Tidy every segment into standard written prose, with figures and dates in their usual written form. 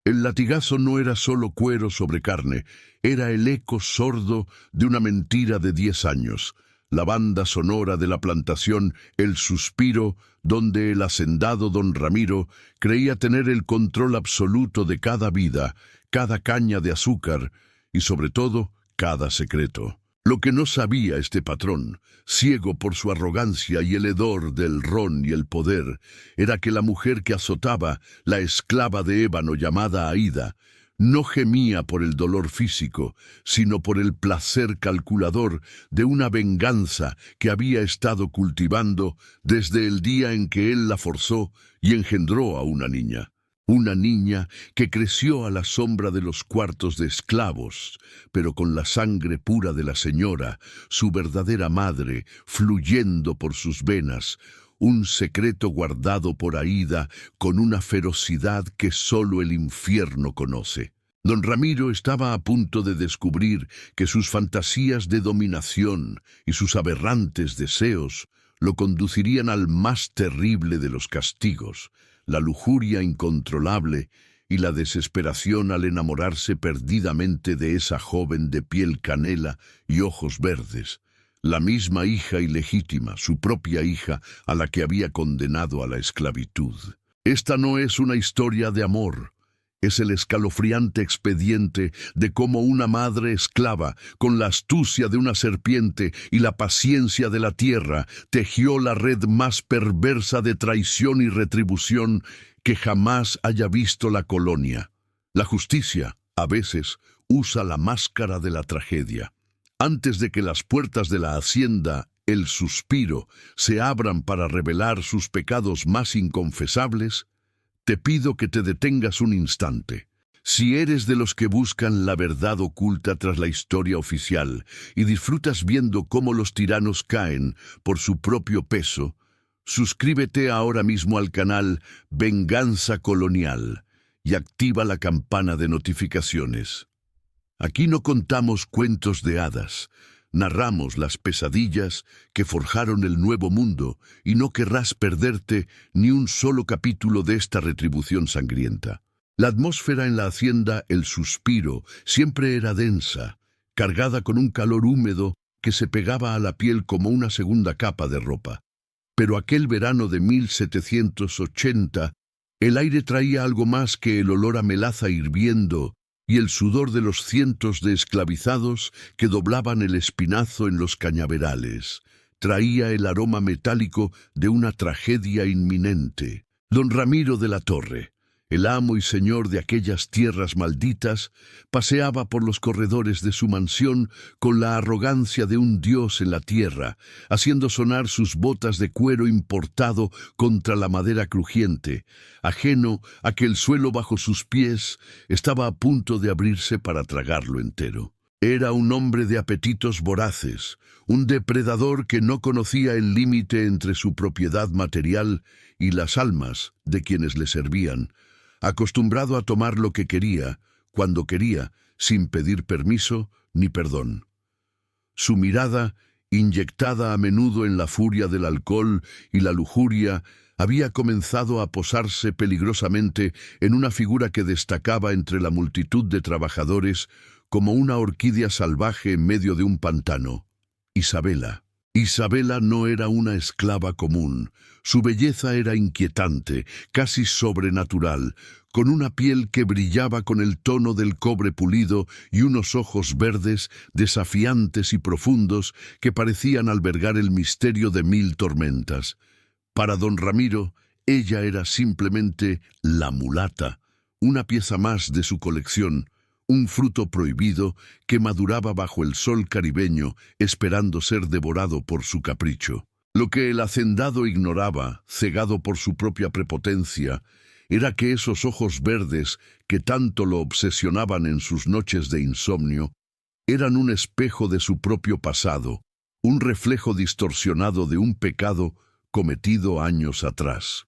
El latigazo no era solo cuero sobre carne, era el eco sordo de una mentira de 10 años, la banda sonora de la plantación El Suspiro, donde el hacendado don Ramiro creía tener el control absoluto de cada vida, cada caña de azúcar y, sobre todo, cada secreto. Lo que no sabía este patrón, ciego por su arrogancia y el hedor del ron y el poder, era que la mujer que azotaba, la esclava de ébano llamada Aída, no gemía por el dolor físico, sino por el placer calculador de una venganza que había estado cultivando desde el día en que él la forzó y engendró a una niña. Una niña que creció a la sombra de los cuartos de esclavos, pero con la sangre pura de la señora, su verdadera madre, fluyendo por sus venas, un secreto guardado por Aída con una ferocidad que solo el infierno conoce. Don Ramiro estaba a punto de descubrir que sus fantasías de dominación y sus aberrantes deseos lo conducirían al más terrible de los castigos, la lujuria incontrolable y la desesperación al enamorarse perdidamente de esa joven de piel canela y ojos verdes, la misma hija ilegítima, su propia hija, a la que había condenado a la esclavitud. Esta no es una historia de amor. Es el escalofriante expediente de cómo una madre esclava, con la astucia de una serpiente y la paciencia de la tierra, tejió la red más perversa de traición y retribución que jamás haya visto la colonia. La justicia, a veces, usa la máscara de la tragedia. Antes de que las puertas de la hacienda El Suspiro se abran para revelar sus pecados más inconfesables, te pido que te detengas un instante. Si eres de los que buscan la verdad oculta tras la historia oficial y disfrutas viendo cómo los tiranos caen por su propio peso, suscríbete ahora mismo al canal Venganza Colonial y activa la campana de notificaciones. Aquí no contamos cuentos de hadas. Narramos las pesadillas que forjaron el nuevo mundo y no querrás perderte ni un solo capítulo de esta retribución sangrienta. La atmósfera en la hacienda El Suspiro siempre era densa, cargada con un calor húmedo que se pegaba a la piel como una segunda capa de ropa. Pero aquel verano de 1780, el aire traía algo más que el olor a melaza hirviendo y el sudor de los cientos de esclavizados que doblaban el espinazo en los cañaverales. Traía el aroma metálico de una tragedia inminente. Don Ramiro de la Torre, el amo y señor de aquellas tierras malditas, paseaba por los corredores de su mansión con la arrogancia de un dios en la tierra, haciendo sonar sus botas de cuero importado contra la madera crujiente, ajeno a que el suelo bajo sus pies estaba a punto de abrirse para tragarlo entero. Era un hombre de apetitos voraces, un depredador que no conocía el límite entre su propiedad material y las almas de quienes le servían, acostumbrado a tomar lo que quería, cuando quería, sin pedir permiso ni perdón. Su mirada, inyectada a menudo en la furia del alcohol y la lujuria, había comenzado a posarse peligrosamente en una figura que destacaba entre la multitud de trabajadores como una orquídea salvaje en medio de un pantano. Isabela. Isabela no era una esclava común. Su belleza era inquietante, casi sobrenatural, con una piel que brillaba con el tono del cobre pulido y unos ojos verdes, desafiantes y profundos, que parecían albergar el misterio de 1000 tormentas. Para don Ramiro, ella era simplemente la mulata, una pieza más de su colección, un fruto prohibido que maduraba bajo el sol caribeño esperando ser devorado por su capricho. Lo que el hacendado ignoraba, cegado por su propia prepotencia, era que esos ojos verdes que tanto lo obsesionaban en sus noches de insomnio, eran un espejo de su propio pasado, un reflejo distorsionado de un pecado cometido años atrás.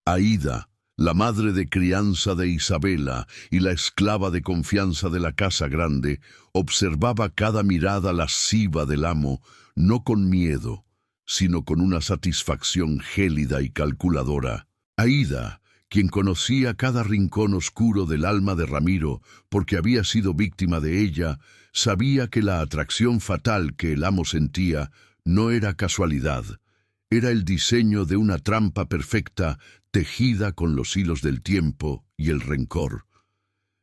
Aída, la madre de crianza de Isabela y la esclava de confianza de la casa grande, observaba cada mirada lasciva del amo, no con miedo, sino con una satisfacción gélida y calculadora. Aída, quien conocía cada rincón oscuro del alma de Ramiro porque había sido víctima de ella, sabía que la atracción fatal que el amo sentía no era casualidad, era el diseño de una trampa perfecta tejida con los hilos del tiempo y el rencor.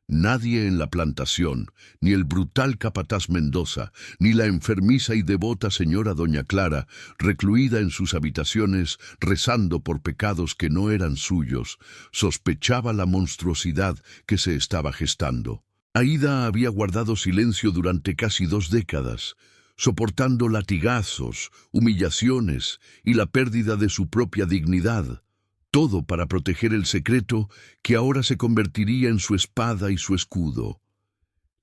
Nadie en la plantación, ni el brutal capataz Mendoza, ni la enfermiza y devota señora doña Clara, recluida en sus habitaciones rezando por pecados que no eran suyos, sospechaba la monstruosidad que se estaba gestando. Aída había guardado silencio durante casi 2 décadas, soportando latigazos, humillaciones y la pérdida de su propia dignidad. Todo para proteger el secreto que ahora se convertiría en su espada y su escudo.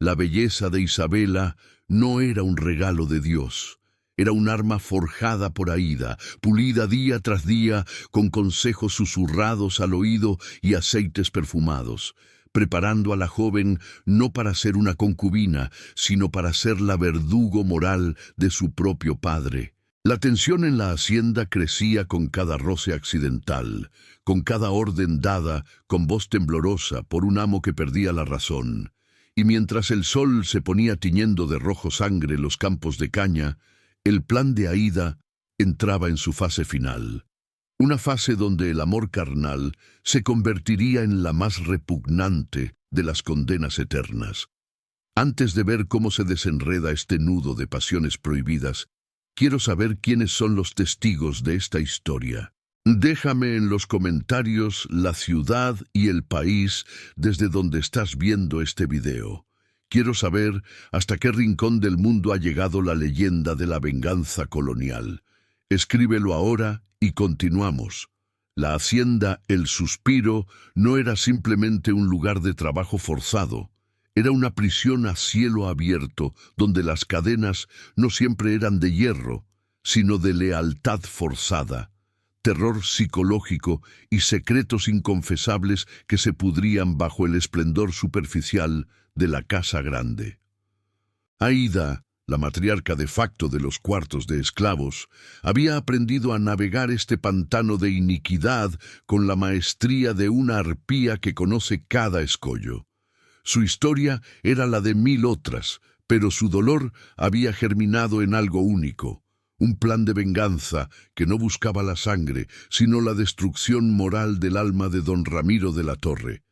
La belleza de Isabela no era un regalo de Dios. Era un arma forjada por Aída, pulida día tras día, con consejos susurrados al oído y aceites perfumados, preparando a la joven no para ser una concubina, sino para ser la verdugo moral de su propio padre. La tensión en la hacienda crecía con cada roce accidental, con cada orden dada con voz temblorosa por un amo que perdía la razón. Y mientras el sol se ponía tiñendo de rojo sangre los campos de caña, el plan de Aída entraba en su fase final. Una fase donde el amor carnal se convertiría en la más repugnante de las condenas eternas. Antes de ver cómo se desenreda este nudo de pasiones prohibidas, quiero saber quiénes son los testigos de esta historia. Déjame en los comentarios la ciudad y el país desde donde estás viendo este video. Quiero saber hasta qué rincón del mundo ha llegado la leyenda de la venganza colonial. Escríbelo ahora y continuamos. La hacienda El Suspiro no era simplemente un lugar de trabajo forzado. Era una prisión a cielo abierto, donde las cadenas no siempre eran de hierro, sino de lealtad forzada, terror psicológico y secretos inconfesables que se pudrían bajo el esplendor superficial de la casa grande. Aída, la matriarca de facto de los cuartos de esclavos, había aprendido a navegar este pantano de iniquidad con la maestría de una arpía que conoce cada escollo. Su historia era la de 1000 otras, pero su dolor había germinado en algo único, un plan de venganza que no buscaba la sangre, sino la destrucción moral del alma de don Ramiro de la Torre.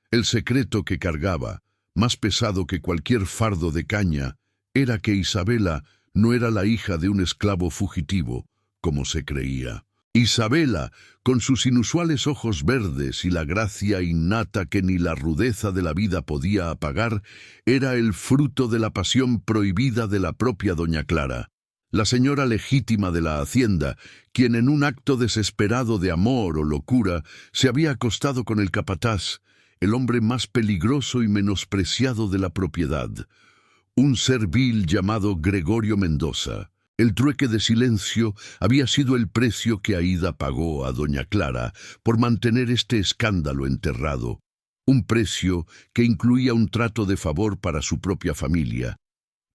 El secreto que cargaba, más pesado que cualquier fardo de caña, era que Isabela no era la hija de un esclavo fugitivo, como se creía. Isabela, con sus inusuales ojos verdes y la gracia innata que ni la rudeza de la vida podía apagar, era el fruto de la pasión prohibida de la propia doña Clara, la señora legítima de la hacienda, quien en un acto desesperado de amor o locura se había acostado con el capataz, el hombre más peligroso y menospreciado de la propiedad, un ser vil llamado Gregorio Mendoza. El trueque de silencio había sido el precio que Aída pagó a doña Clara por mantener este escándalo enterrado, un precio que incluía un trato de favor para su propia familia,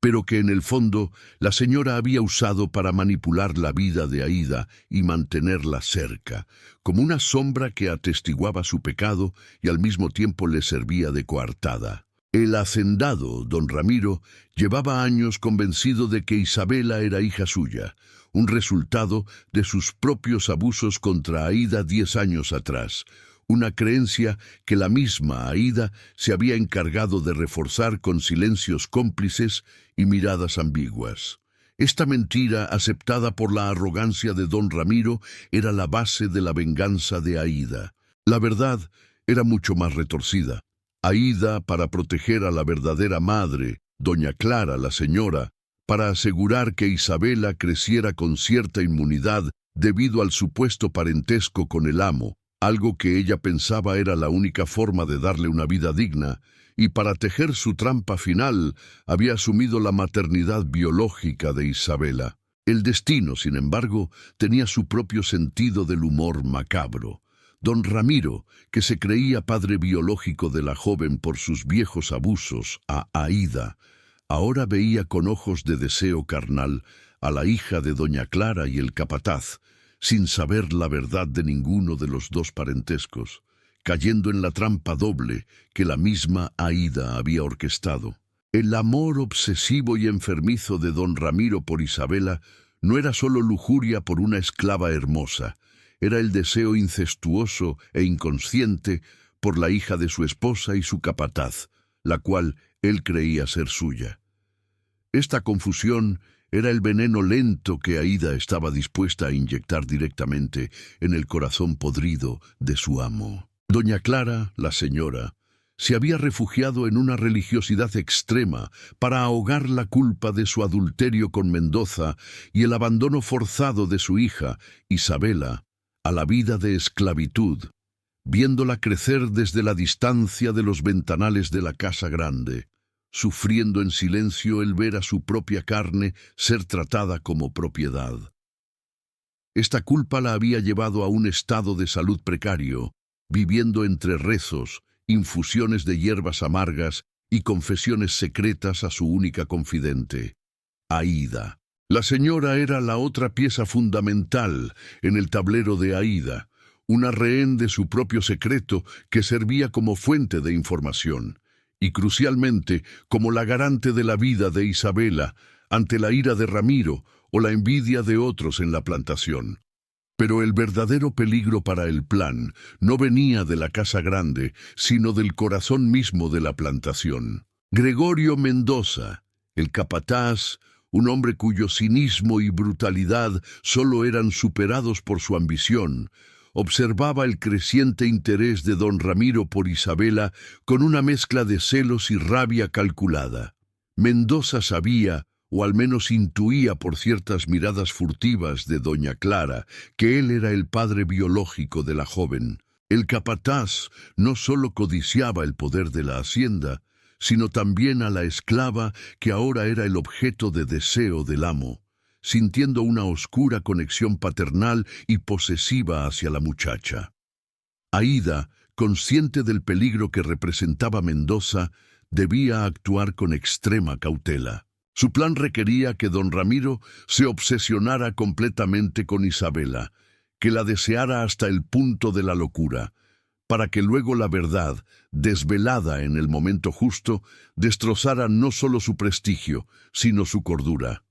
pero que en el fondo la señora había usado para manipular la vida de Aída y mantenerla cerca, como una sombra que atestiguaba su pecado y al mismo tiempo le servía de coartada. El hacendado, don Ramiro, llevaba años convencido de que Isabela era hija suya, un resultado de sus propios abusos contra Aída 10 años atrás, una creencia que la misma Aída se había encargado de reforzar con silencios cómplices y miradas ambiguas. Esta mentira, aceptada por la arrogancia de don Ramiro, era la base de la venganza de Aída. La verdad era mucho más retorcida. Aída, para proteger a la verdadera madre, doña Clara, la señora, para asegurar que Isabela creciera con cierta inmunidad debido al supuesto parentesco con el amo, algo que ella pensaba era la única forma de darle una vida digna, y para tejer su trampa final había asumido la maternidad biológica de Isabela. El destino, sin embargo, tenía su propio sentido del humor macabro. Don Ramiro, que se creía padre biológico de la joven por sus viejos abusos a Aída, ahora veía con ojos de deseo carnal a la hija de doña Clara y el capataz, sin saber la verdad de ninguno de los dos parentescos, cayendo en la trampa doble que la misma Aída había orquestado. El amor obsesivo y enfermizo de don Ramiro por Isabela no era solo lujuria por una esclava hermosa, era el deseo incestuoso e inconsciente por la hija de su esposa y su capataz, la cual él creía ser suya. Esta confusión era el veneno lento que Aída estaba dispuesta a inyectar directamente en el corazón podrido de su amo. Doña Clara, la señora, se había refugiado en una religiosidad extrema para ahogar la culpa de su adulterio con Mendoza y el abandono forzado de su hija, Isabela, a la vida de esclavitud, viéndola crecer desde la distancia de los ventanales de la casa grande, sufriendo en silencio el ver a su propia carne ser tratada como propiedad. Esta culpa la había llevado a un estado de salud precario, viviendo entre rezos, infusiones de hierbas amargas y confesiones secretas a su única confidente, Aída. La señora era la otra pieza fundamental en el tablero de Aída, una rehén de su propio secreto que servía como fuente de información, y crucialmente como la garante de la vida de Isabela ante la ira de Ramiro o la envidia de otros en la plantación. Pero el verdadero peligro para el plan no venía de la casa grande, sino del corazón mismo de la plantación. Gregorio Mendoza, el capataz, un hombre cuyo cinismo y brutalidad solo eran superados por su ambición, observaba el creciente interés de don Ramiro por Isabela con una mezcla de celos y rabia calculada. Mendoza sabía, o al menos intuía por ciertas miradas furtivas de doña Clara, que él era el padre biológico de la joven. El capataz no solo codiciaba el poder de la hacienda, sino también a la esclava que ahora era el objeto de deseo del amo, sintiendo una oscura conexión paternal y posesiva hacia la muchacha. Aída, consciente del peligro que representaba Mendoza, debía actuar con extrema cautela. Su plan requería que don Ramiro se obsesionara completamente con Isabela, que la deseara hasta el punto de la locura, para que luego la verdad, desvelada en el momento justo, destrozara no solo su prestigio, sino su cordura.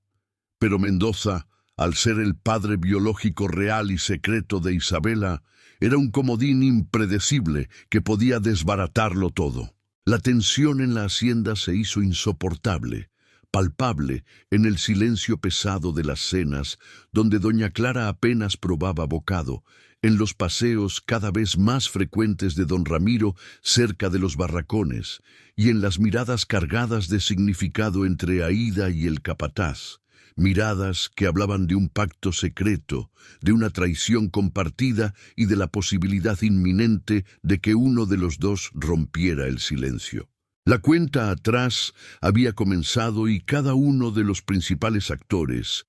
Pero Mendoza, al ser el padre biológico real y secreto de Isabela, era un comodín impredecible que podía desbaratarlo todo. La tensión en la hacienda se hizo insoportable, palpable en el silencio pesado de las cenas, donde doña Clara apenas probaba bocado, en los paseos cada vez más frecuentes de don Ramiro cerca de los barracones, y en las miradas cargadas de significado entre Aída y el capataz, miradas que hablaban de un pacto secreto, de una traición compartida y de la posibilidad inminente de que uno de los dos rompiera el silencio. La cuenta atrás había comenzado y cada uno de los principales actores,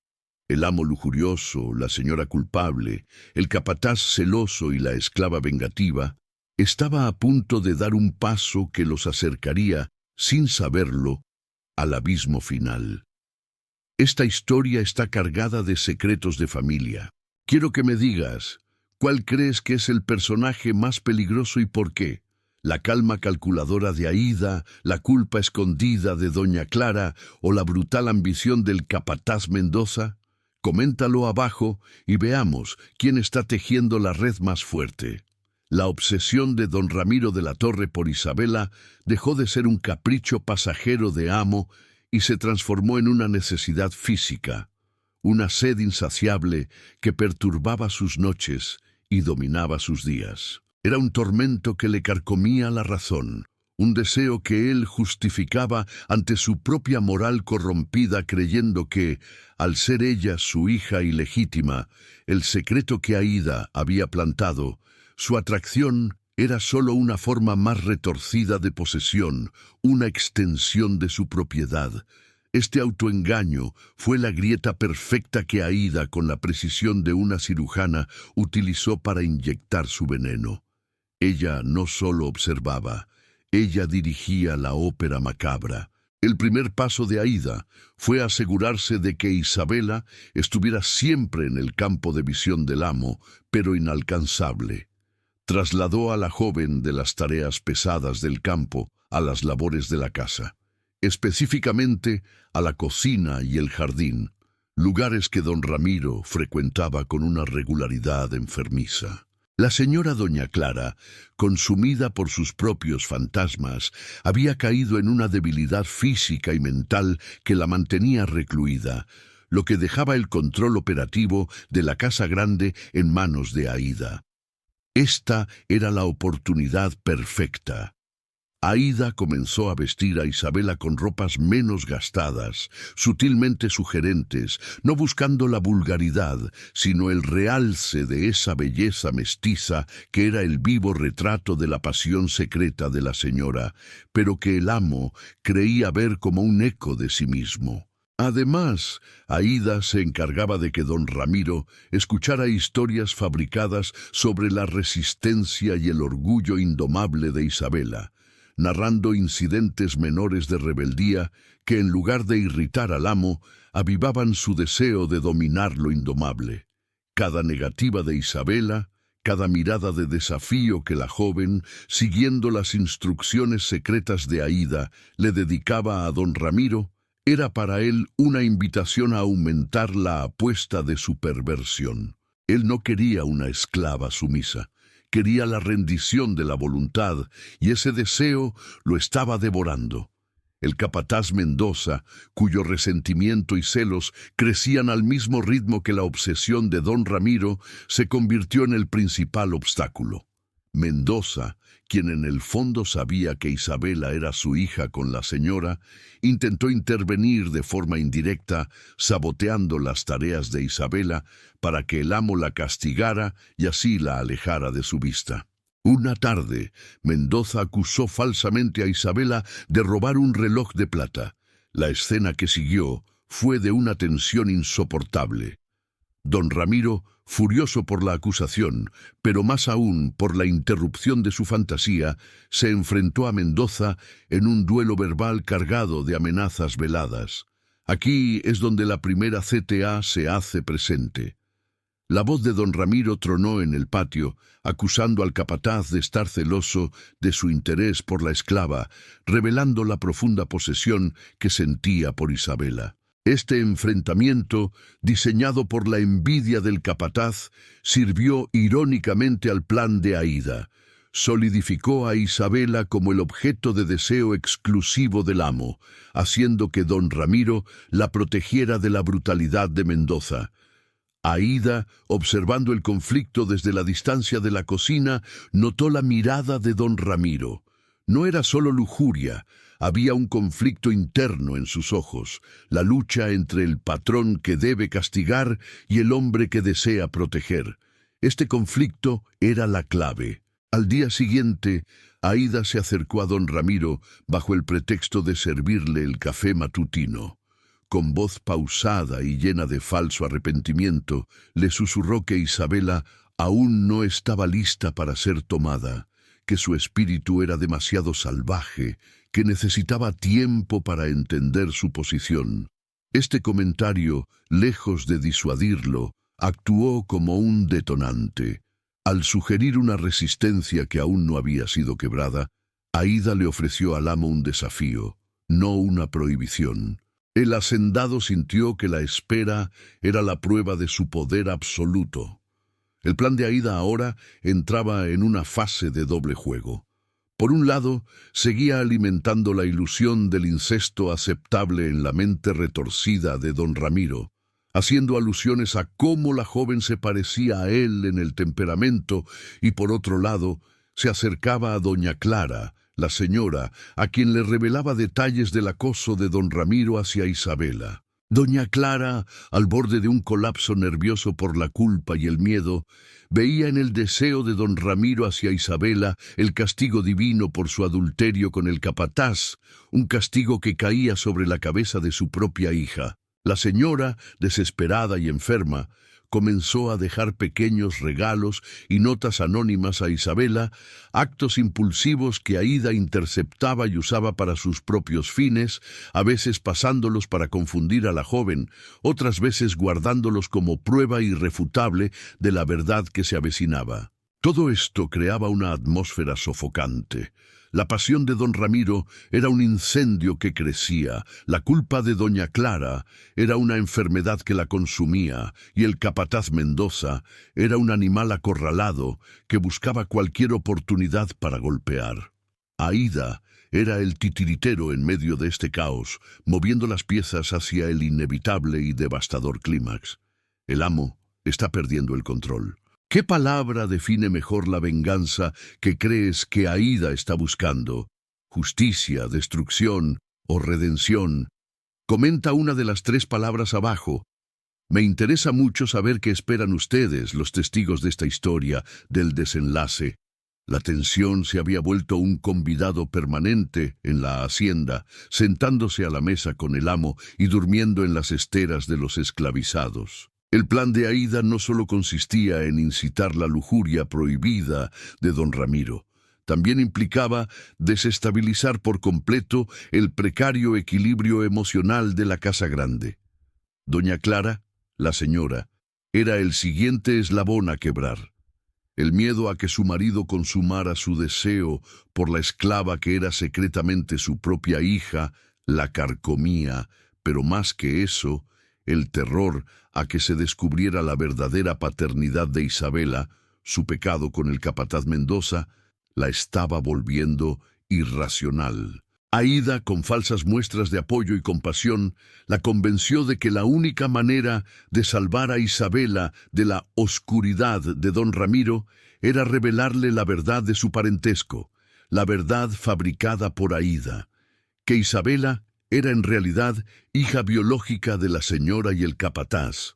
el amo lujurioso, la señora culpable, el capataz celoso y la esclava vengativa, estaba a punto de dar un paso que los acercaría, sin saberlo, al abismo final. Esta historia está cargada de secretos de familia. Quiero que me digas, ¿cuál crees que es el personaje más peligroso y por qué? ¿La calma calculadora de Aída, la culpa escondida de doña Clara o la brutal ambición del capataz Mendoza? Coméntalo abajo y veamos quién está tejiendo la red más fuerte. La obsesión de don Ramiro de la Torre por Isabela dejó de ser un capricho pasajero de amo y se transformó en una necesidad física, una sed insaciable que perturbaba sus noches y dominaba sus días. Era un tormento que le carcomía la razón, un deseo que él justificaba ante su propia moral corrompida, creyendo que, al ser ella su hija ilegítima, el secreto que Aída había plantado, su atracción era sólo una forma más retorcida de posesión, una extensión de su propiedad. Este autoengaño fue la grieta perfecta que Aída, con la precisión de una cirujana, utilizó para inyectar su veneno. Ella no solo observaba, ella dirigía la ópera macabra. El primer paso de Aída fue asegurarse de que Isabela estuviera siempre en el campo de visión del amo, pero inalcanzable. Trasladó a la joven de las tareas pesadas del campo a las labores de la casa, específicamente a la cocina y el jardín, lugares que don Ramiro frecuentaba con una regularidad enfermiza. La señora doña Clara, consumida por sus propios fantasmas, había caído en una debilidad física y mental que la mantenía recluida, lo que dejaba el control operativo de la casa grande en manos de Aída. Esta era la oportunidad perfecta. Aída comenzó a vestir a Isabela con ropas menos gastadas, sutilmente sugerentes, no buscando la vulgaridad, sino el realce de esa belleza mestiza que era el vivo retrato de la pasión secreta de la señora, pero que el amo creía ver como un eco de sí mismo. Además, Aída se encargaba de que don Ramiro escuchara historias fabricadas sobre la resistencia y el orgullo indomable de Isabela, narrando incidentes menores de rebeldía que, en lugar de irritar al amo, avivaban su deseo de dominar lo indomable. Cada negativa de Isabela, cada mirada de desafío que la joven, siguiendo las instrucciones secretas de Aída, le dedicaba a don Ramiro, era para él una invitación a aumentar la apuesta de su perversión. Él no quería una esclava sumisa, quería la rendición de la voluntad, y ese deseo lo estaba devorando. El capataz Mendoza, cuyo resentimiento y celos crecían al mismo ritmo que la obsesión de don Ramiro, se convirtió en el principal obstáculo. Mendoza, quien en el fondo sabía que Isabela era su hija con la señora, intentó intervenir de forma indirecta, saboteando las tareas de Isabela para que el amo la castigara y así la alejara de su vista. Una tarde, Mendoza acusó falsamente a Isabela de robar un reloj de plata. La escena que siguió fue de una tensión insoportable. Don Ramiro, furioso por la acusación, pero más aún por la interrupción de su fantasía, se enfrentó a Mendoza en un duelo verbal cargado de amenazas veladas. Aquí es donde la primera CTA se hace presente. La voz de don Ramiro tronó en el patio, acusando al capataz de estar celoso de su interés por la esclava, revelando la profunda posesión que sentía por Isabela. Este enfrentamiento, diseñado por la envidia del capataz, sirvió irónicamente al plan de Aída. Solidificó a Isabela como el objeto de deseo exclusivo del amo, haciendo que don Ramiro la protegiera de la brutalidad de Mendoza. Aída, observando el conflicto desde la distancia de la cocina, notó la mirada de don Ramiro. No era solo lujuria, había un conflicto interno en sus ojos, la lucha entre el patrón que debe castigar y el hombre que desea proteger. Este conflicto era la clave. Al día siguiente, Aída se acercó a don Ramiro bajo el pretexto de servirle el café matutino. Con voz pausada y llena de falso arrepentimiento, le susurró que Isabela aún no estaba lista para ser tomada, que su espíritu era demasiado salvaje, que necesitaba tiempo para entender su posición. Este comentario, lejos de disuadirlo, actuó como un detonante. Al sugerir una resistencia que aún no había sido quebrada, Aída le ofreció al amo un desafío, no una prohibición. El hacendado sintió que la espera era la prueba de su poder absoluto. El plan de Aída ahora entraba en una fase de doble juego. Por un lado, seguía alimentando la ilusión del incesto aceptable en la mente retorcida de don Ramiro, haciendo alusiones a cómo la joven se parecía a él en el temperamento, y por otro lado, se acercaba a doña Clara, la señora, a quien le revelaba detalles del acoso de don Ramiro hacia Isabela. Doña Clara, al borde de un colapso nervioso por la culpa y el miedo, veía en el deseo de don Ramiro hacia Isabela el castigo divino por su adulterio con el capataz, un castigo que caía sobre la cabeza de su propia hija. La señora, desesperada y enferma, comenzó a dejar pequeños regalos y notas anónimas a Isabela, actos impulsivos que Aída interceptaba y usaba para sus propios fines, a veces pasándolos para confundir a la joven, otras veces guardándolos como prueba irrefutable de la verdad que se avecinaba. Todo esto creaba una atmósfera sofocante. La pasión de don Ramiro era un incendio que crecía, la culpa de doña Clara era una enfermedad que la consumía, y el capataz Mendoza era un animal acorralado que buscaba cualquier oportunidad para golpear. Aída era el titiritero en medio de este caos, moviendo las piezas hacia el inevitable y devastador clímax. El amo está perdiendo el control. ¿Qué palabra define mejor la venganza que crees que Aída está buscando? ¿Justicia, destrucción o redención? Comenta una de las 3 palabras abajo. Me interesa mucho saber qué esperan ustedes, los testigos de esta historia, del desenlace. La tensión se había vuelto un convidado permanente en la hacienda, sentándose a la mesa con el amo y durmiendo en las esteras de los esclavizados. El plan de Aída no solo consistía en incitar la lujuria prohibida de don Ramiro, también implicaba desestabilizar por completo el precario equilibrio emocional de la casa grande. Doña Clara, la señora, era el siguiente eslabón a quebrar. El miedo a que su marido consumara su deseo por la esclava que era secretamente su propia hija la carcomía, pero más que eso, el terror a que se descubriera la verdadera paternidad de Isabela, su pecado con el capataz Mendoza, la estaba volviendo irracional. Aída, con falsas muestras de apoyo y compasión, la convenció de que la única manera de salvar a Isabela de la oscuridad de don Ramiro era revelarle la verdad de su parentesco, la verdad fabricada por Aída, que Isabela era en realidad hija biológica de la señora y el capataz.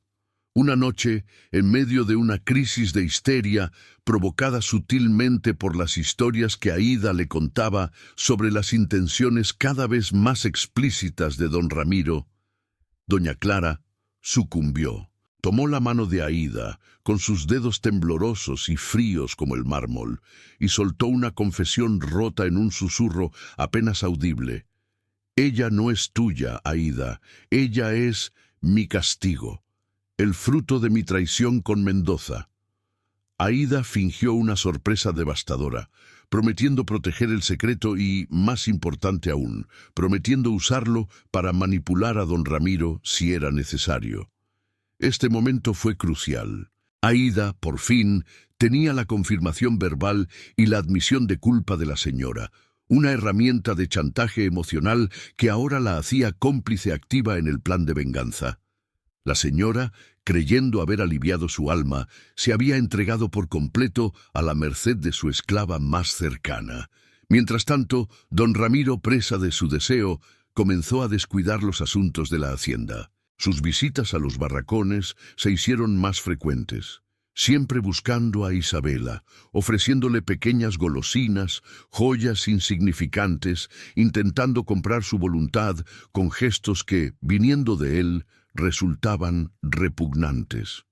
Una noche, en medio de una crisis de histeria provocada sutilmente por las historias que Aída le contaba sobre las intenciones cada vez más explícitas de don Ramiro, doña Clara sucumbió. Tomó la mano de Aída, con sus dedos temblorosos y fríos como el mármol, y soltó una confesión rota en un susurro apenas audible. Ella no es tuya, Aída, ella es mi castigo, el fruto de mi traición con Mendoza. Aída fingió una sorpresa devastadora, prometiendo proteger el secreto y, más importante aún, prometiendo usarlo para manipular a don Ramiro si era necesario. Este momento fue crucial. Aída, por fin, tenía la confirmación verbal y la admisión de culpa de la señora, una herramienta de chantaje emocional que ahora la hacía cómplice activa en el plan de venganza. La señora, creyendo haber aliviado su alma, se había entregado por completo a la merced de su esclava más cercana. Mientras tanto, don Ramiro, presa de su deseo, comenzó a descuidar los asuntos de la hacienda. Sus visitas a los barracones se hicieron más frecuentes, siempre buscando a Isabela, ofreciéndole pequeñas golosinas, joyas insignificantes, intentando comprar su voluntad con gestos que, viniendo de él, resultaban repugnantes.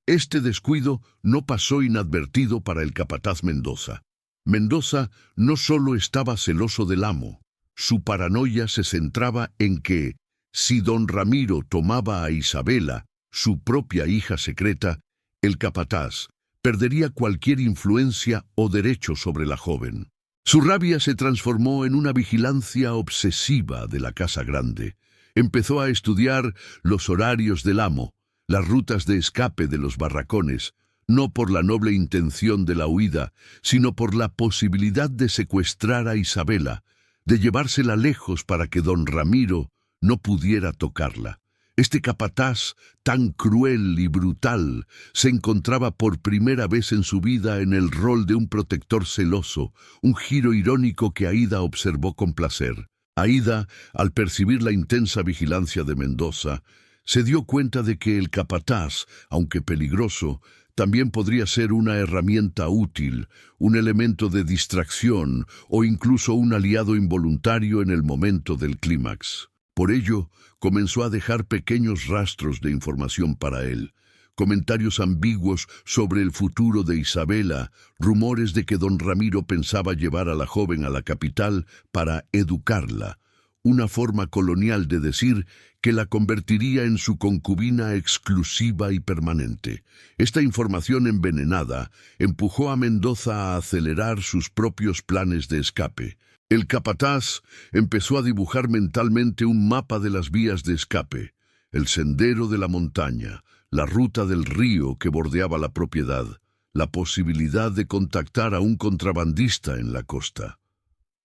Este descuido no pasó inadvertido para el capataz Mendoza. Mendoza no solo estaba celoso del amo, su paranoia se centraba en que, si don Ramiro tomaba a Isabela, su propia hija secreta, el capataz perdería cualquier influencia o derecho sobre la joven. Su rabia se transformó en una vigilancia obsesiva de la casa grande. Empezó a estudiar los horarios del amo, las rutas de escape de los barracones, no por la noble intención de la huida, sino por la posibilidad de secuestrar a Isabela, de llevársela lejos para que don Ramiro no pudiera tocarla. Este capataz, tan cruel y brutal, se encontraba por primera vez en su vida en el rol de un protector celoso, un giro irónico que Aída observó con placer. Aída, al percibir la intensa vigilancia de Mendoza, se dio cuenta de que el capataz, aunque peligroso, también podría ser una herramienta útil, un elemento de distracción o incluso un aliado involuntario en el momento del clímax. Por ello, comenzó a dejar pequeños rastros de información para él, comentarios ambiguos sobre el futuro de Isabela, rumores de que don Ramiro pensaba llevar a la joven a la capital para educarla, una forma colonial de decir que la convertiría en su concubina exclusiva y permanente. Esta información envenenada empujó a Mendoza a acelerar sus propios planes de escape. El capataz empezó a dibujar mentalmente un mapa de las vías de escape, el sendero de la montaña, la ruta del río que bordeaba la propiedad, la posibilidad de contactar a un contrabandista en la costa.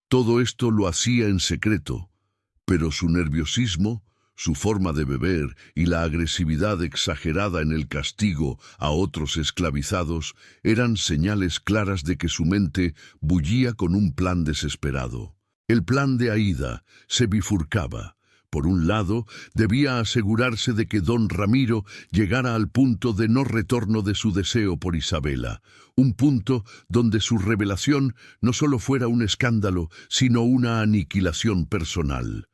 Todo esto lo hacía en secreto, pero su nerviosismo, su forma de beber y la agresividad exagerada en el castigo a otros esclavizados eran señales claras de que su mente bullía con un plan desesperado. El plan de Aída se bifurcaba. Por un lado, debía asegurarse de que don Ramiro llegara al punto de no retorno de su deseo por Isabela, un punto donde su revelación no solo fuera un escándalo, sino una aniquilación personal.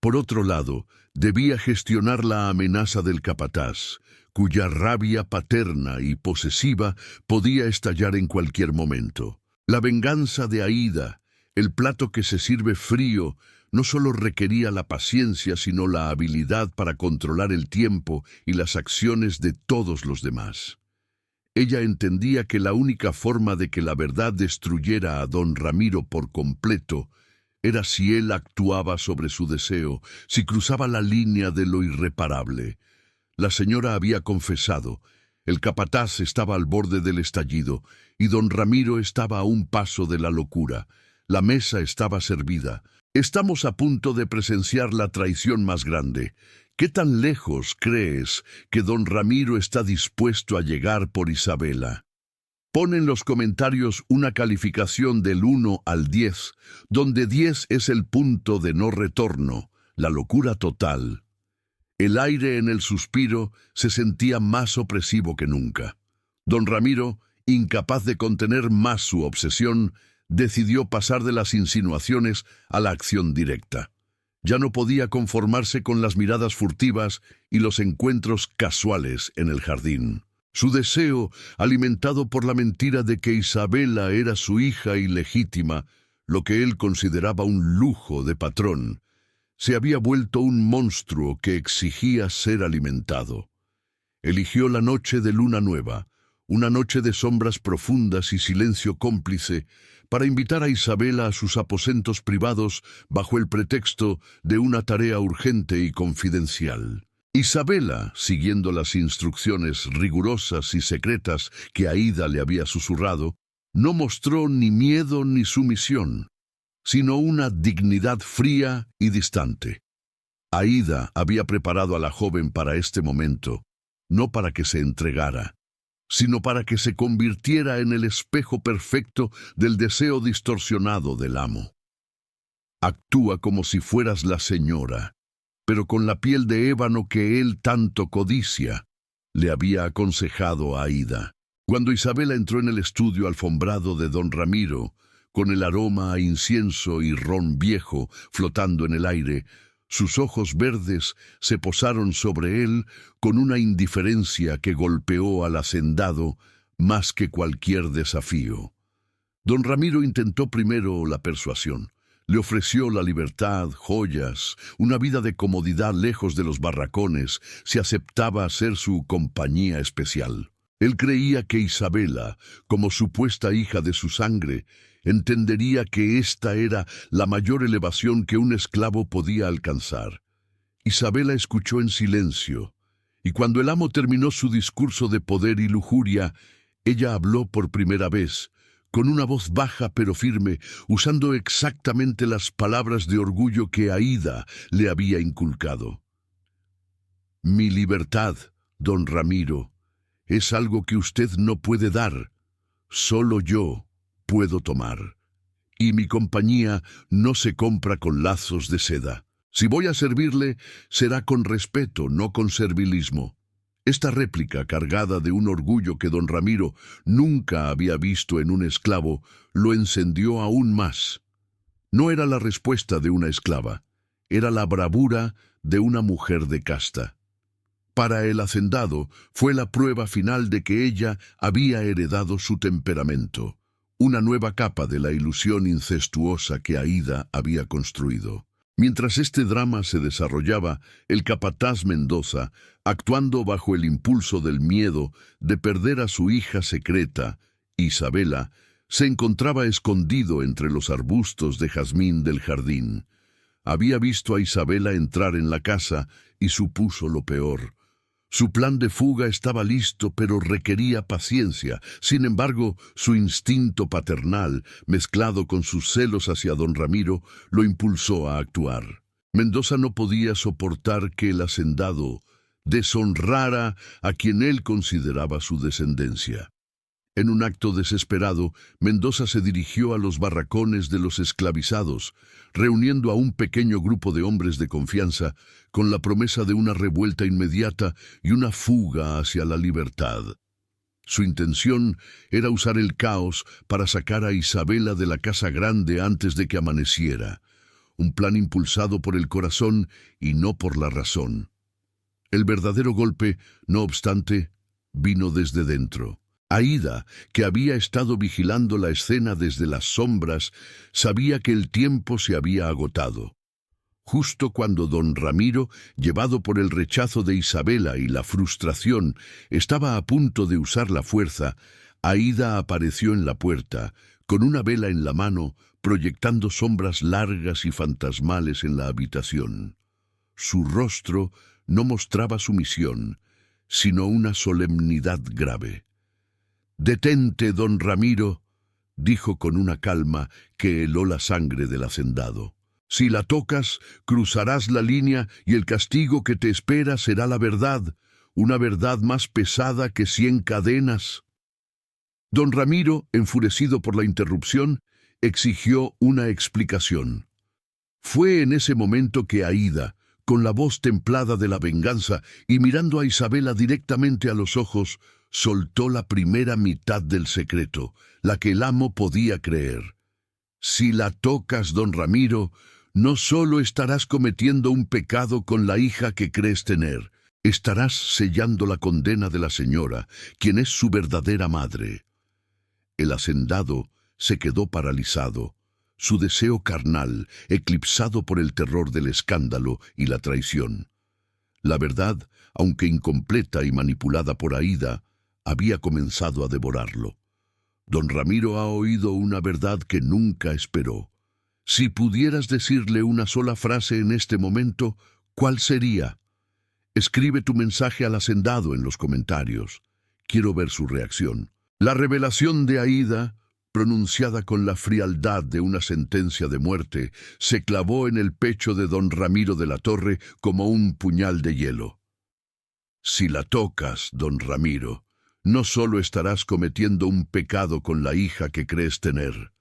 Por otro lado, debía gestionar la amenaza del capataz, cuya rabia paterna y posesiva podía estallar en cualquier momento. La venganza de Aída, el plato que se sirve frío, no solo requería la paciencia, sino la habilidad para controlar el tiempo y las acciones de todos los demás. Ella entendía que la única forma de que la verdad destruyera a don Ramiro por completo era si él actuaba sobre su deseo, si cruzaba la línea de lo irreparable. La señora había confesado, el capataz estaba al borde del estallido, y don Ramiro estaba a un paso de la locura. La mesa estaba servida. Estamos a punto de presenciar la traición más grande. ¿Qué tan lejos crees que don Ramiro está dispuesto a llegar por Isabela? Pon en los comentarios una calificación del 1 al 10, donde 10 es el punto de no retorno, la locura total. El aire en el suspiro se sentía más opresivo que nunca. Don Ramiro, incapaz de contener más su obsesión, decidió pasar de las insinuaciones a la acción directa. Ya no podía conformarse con las miradas furtivas y los encuentros casuales en el jardín. Su deseo, alimentado por la mentira de que Isabela era su hija ilegítima, lo que él consideraba un lujo de patrón, se había vuelto un monstruo que exigía ser alimentado. Eligió la noche de luna nueva, una noche de sombras profundas y silencio cómplice, para invitar a Isabela a sus aposentos privados bajo el pretexto de una tarea urgente y confidencial. Isabela, siguiendo las instrucciones rigurosas y secretas que Aída le había susurrado, no mostró ni miedo ni sumisión, sino una dignidad fría y distante. Aída había preparado a la joven para este momento, no para que se entregara, sino para que se convirtiera en el espejo perfecto del deseo distorsionado del amo. Actúa como si fueras la señora, pero con la piel de ébano que él tanto codicia, le había aconsejado a Aída. Cuando Isabela entró en el estudio alfombrado de don Ramiro, con el aroma a incienso y ron viejo flotando en el aire, sus ojos verdes se posaron sobre él con una indiferencia que golpeó al hacendado más que cualquier desafío. Don Ramiro intentó primero la persuasión. Le ofreció la libertad, joyas, una vida de comodidad lejos de los barracones, si aceptaba ser su compañía especial. Él creía que Isabela, como supuesta hija de su sangre, entendería que esta era la mayor elevación que un esclavo podía alcanzar. Isabela escuchó en silencio, y cuando el amo terminó su discurso de poder y lujuria, ella habló por primera vez, con una voz baja pero firme, usando exactamente las palabras de orgullo que Aída le había inculcado. «Mi libertad, don Ramiro, es algo que usted no puede dar. Solo yo puedo tomar. Y mi compañía no se compra con lazos de seda. Si voy a servirle, será con respeto, no con servilismo». Esta réplica, cargada de un orgullo que don Ramiro nunca había visto en un esclavo, lo encendió aún más. No era la respuesta de una esclava, era la bravura de una mujer de casta. Para el hacendado fue la prueba final de que ella había heredado su temperamento, una nueva capa de la ilusión incestuosa que Aída había construido. Mientras este drama se desarrollaba, el capataz Mendoza, actuando bajo el impulso del miedo de perder a su hija secreta, Isabela, se encontraba escondido entre los arbustos de jazmín del jardín. Había visto a Isabela entrar en la casa y supuso lo peor. Su plan de fuga estaba listo, pero requería paciencia. Sin embargo, su instinto paternal, mezclado con sus celos hacia don Ramiro, lo impulsó a actuar. Mendoza no podía soportar que el hacendado deshonrara a quien él consideraba su descendencia. En un acto desesperado, Mendoza se dirigió a los barracones de los esclavizados, reuniendo a un pequeño grupo de hombres de confianza con la promesa de una revuelta inmediata y una fuga hacia la libertad. Su intención era usar el caos para sacar a Isabela de la casa grande antes de que amaneciera, un plan impulsado por el corazón y no por la razón. El verdadero golpe, no obstante, vino desde dentro. Aída, que había estado vigilando la escena desde las sombras, sabía que el tiempo se había agotado. Justo cuando don Ramiro, llevado por el rechazo de Isabela y la frustración, estaba a punto de usar la fuerza, Aída apareció en la puerta, con una vela en la mano, proyectando sombras largas y fantasmales en la habitación. Su rostro no mostraba sumisión, sino una solemnidad grave. «Detente, don Ramiro», dijo con una calma que heló la sangre del hacendado. «Si la tocas, cruzarás la línea y el castigo que te espera será la verdad, una verdad más pesada que 100 cadenas». Don Ramiro, enfurecido por la interrupción, exigió una explicación. Fue en ese momento que Aída, con la voz templada de la venganza y mirando a Isabela directamente a los ojos, soltó la primera mitad del secreto, la que el amo podía creer. «Si la tocas, don Ramiro, no solo estarás cometiendo un pecado con la hija que crees tener, estarás sellando la condena de la señora, quien es su verdadera madre». El hacendado se quedó paralizado, su deseo carnal eclipsado por el terror del escándalo y la traición. La verdad, aunque incompleta y manipulada por Aída, había comenzado a devorarlo. Don Ramiro ha oído una verdad que nunca esperó. Si pudieras decirle una sola frase en este momento, ¿cuál sería? Escribe tu mensaje al hacendado en los comentarios. Quiero ver su reacción. La revelación de Aída, pronunciada con la frialdad de una sentencia de muerte, se clavó en el pecho de don Ramiro de la Torre como un puñal de hielo. «Si la tocas, don Ramiro, no solo estarás cometiendo un pecado con la hija que crees tener,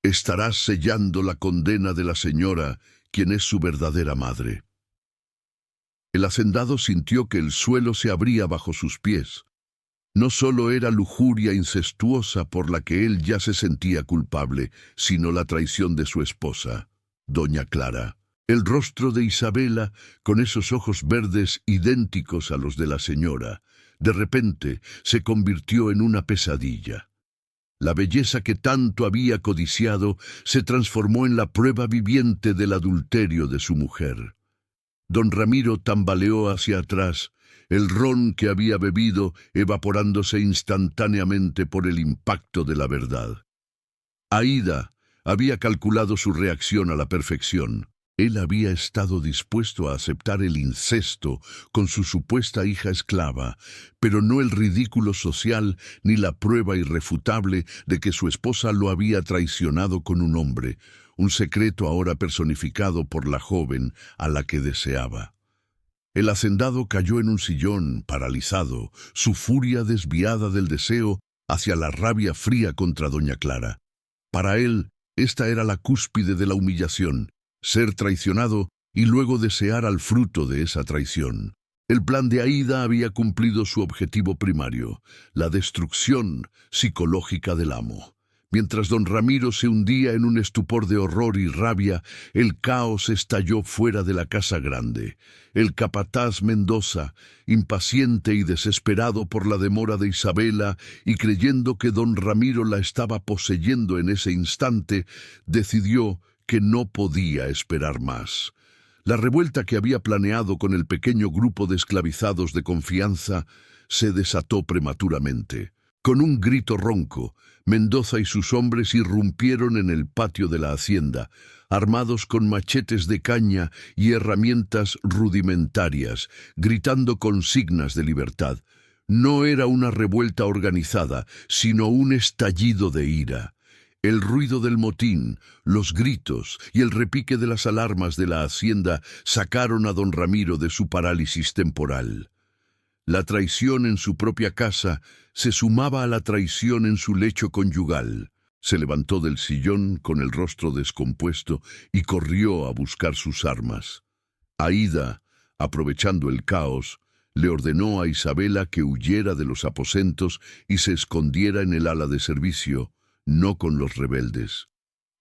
estarás sellando la condena de la señora, quien es su verdadera madre». El hacendado sintió que el suelo se abría bajo sus pies. No solo era lujuria incestuosa por la que él ya se sentía culpable, sino la traición de su esposa, doña Clara. El rostro de Isabela, con esos ojos verdes idénticos a los de la señora, de repente se convirtió en una pesadilla. La belleza que tanto había codiciado se transformó en la prueba viviente del adulterio de su mujer. Don Ramiro tambaleó hacia atrás, el ron que había bebido evaporándose instantáneamente por el impacto de la verdad. Aída había calculado su reacción a la perfección. Él había estado dispuesto a aceptar el incesto con su supuesta hija esclava, pero no el ridículo social ni la prueba irrefutable de que su esposa lo había traicionado con un hombre, un secreto ahora personificado por la joven a la que deseaba. El hacendado cayó en un sillón, paralizado, su furia desviada del deseo hacia la rabia fría contra doña Clara. Para él, esta era la cúspide de la humillación, ser traicionado y luego desear al fruto de esa traición. El plan de Aída había cumplido su objetivo primario, la destrucción psicológica del amo. Mientras don Ramiro se hundía en un estupor de horror y rabia, el caos estalló fuera de la casa grande. El capataz Mendoza, impaciente y desesperado por la demora de Isabela y creyendo que don Ramiro la estaba poseyendo en ese instante, decidió que no podía esperar más. La revuelta que había planeado con el pequeño grupo de esclavizados de confianza se desató prematuramente. Con un grito ronco, Mendoza y sus hombres irrumpieron en el patio de la hacienda, armados con machetes de caña y herramientas rudimentarias, gritando consignas de libertad. No era una revuelta organizada, sino un estallido de ira. El ruido del motín, los gritos y el repique de las alarmas de la hacienda sacaron a don Ramiro de su parálisis temporal. La traición en su propia casa se sumaba a la traición en su lecho conyugal. Se levantó del sillón con el rostro descompuesto y corrió a buscar sus armas. Aída, aprovechando el caos, le ordenó a Isabela que huyera de los aposentos y se escondiera en el ala de servicio, no con los rebeldes.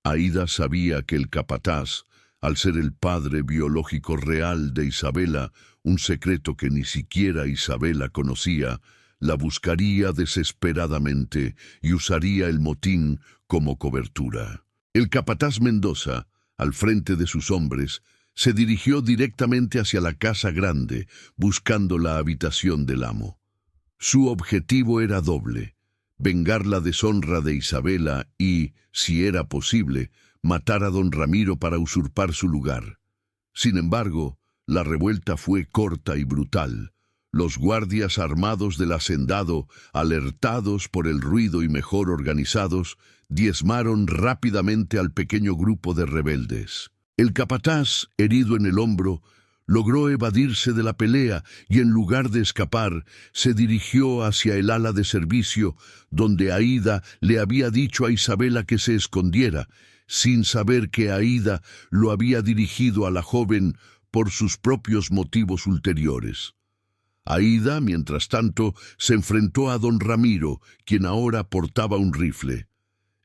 Aída sabía que el capataz, al ser el padre biológico real de Isabela, un secreto que ni siquiera Isabela conocía, la buscaría desesperadamente y usaría el motín como cobertura. El capataz Mendoza, al frente de sus hombres, se dirigió directamente hacia la casa grande, buscando la habitación del amo. Su objetivo era doble: vengar la deshonra de Isabela y, si era posible, matar a don Ramiro para usurpar su lugar. Sin embargo, la revuelta fue corta y brutal. Los guardias armados del hacendado, alertados por el ruido y mejor organizados, diezmaron rápidamente al pequeño grupo de rebeldes. El capataz, herido en el hombro, logró evadirse de la pelea y en lugar de escapar, se dirigió hacia el ala de servicio, donde Aída le había dicho a Isabela que se escondiera, sin saber que Aída lo había dirigido a la joven por sus propios motivos ulteriores. Aída, mientras tanto, se enfrentó a don Ramiro, quien ahora portaba un rifle.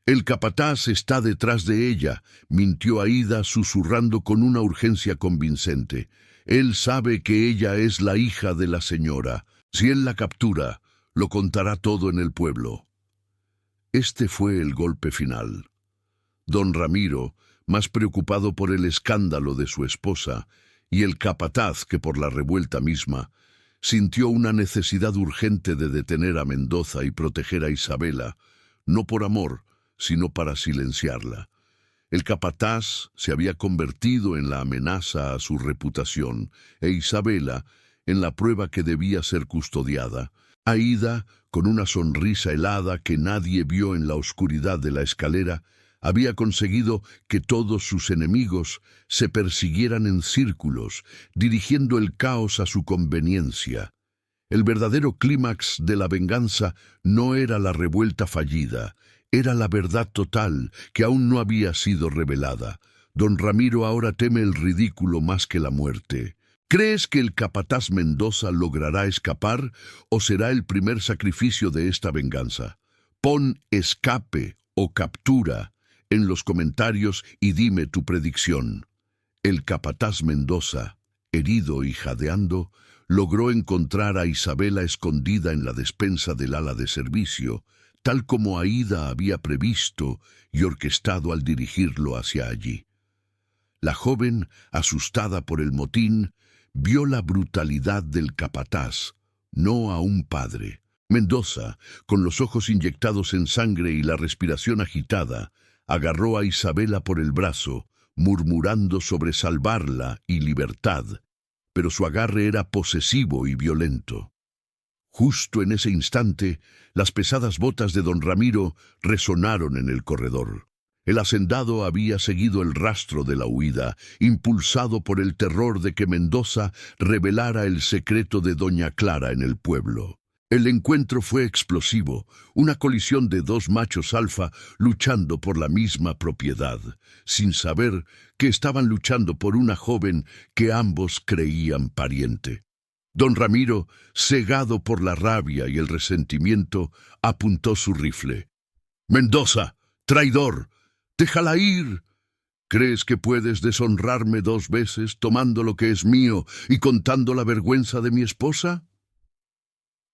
«El capataz está detrás de ella», mintió Aída susurrando con una urgencia convincente. «Él sabe que ella es la hija de la señora. Si él la captura, lo contará todo en el pueblo». Este fue el golpe final. Don Ramiro, más preocupado por el escándalo de su esposa, y el capataz que por la revuelta misma, sintió una necesidad urgente de detener a Mendoza y proteger a Isabela, no por amor, sino para silenciarla. El capataz se había convertido en la amenaza a su reputación, e Isabela en la prueba que debía ser custodiada. Aída, con una sonrisa helada que nadie vio en la oscuridad de la escalera, había conseguido que todos sus enemigos se persiguieran en círculos, dirigiendo el caos a su conveniencia. El verdadero clímax de la venganza no era la revuelta fallida, era la verdad total que aún no había sido revelada. Don Ramiro ahora teme el ridículo más que la muerte. ¿Crees que el capataz Mendoza logrará escapar o será el primer sacrificio de esta venganza? Pon escape o captura en los comentarios y dime tu predicción. El capataz Mendoza, herido y jadeando, logró encontrar a Isabela escondida en la despensa del ala de servicio, tal como Aída había previsto y orquestado al dirigirlo hacia allí. La joven, asustada por el motín, vio la brutalidad del capataz, no a un padre. Mendoza, con los ojos inyectados en sangre y la respiración agitada, agarró a Isabela por el brazo, murmurando sobre salvarla y libertad, pero su agarre era posesivo y violento. Justo en ese instante, las pesadas botas de don Ramiro resonaron en el corredor. El hacendado había seguido el rastro de la huida, impulsado por el terror de que Mendoza revelara el secreto de doña Clara en el pueblo. El encuentro fue explosivo, una colisión de dos machos alfa luchando por la misma propiedad, sin saber que estaban luchando por una joven que ambos creían pariente. Don Ramiro, cegado por la rabia y el resentimiento, apuntó su rifle. «¡Mendoza, traidor! ¡Déjala ir! ¿Crees que puedes deshonrarme 2 veces tomando lo que es mío y contando la vergüenza de mi esposa?»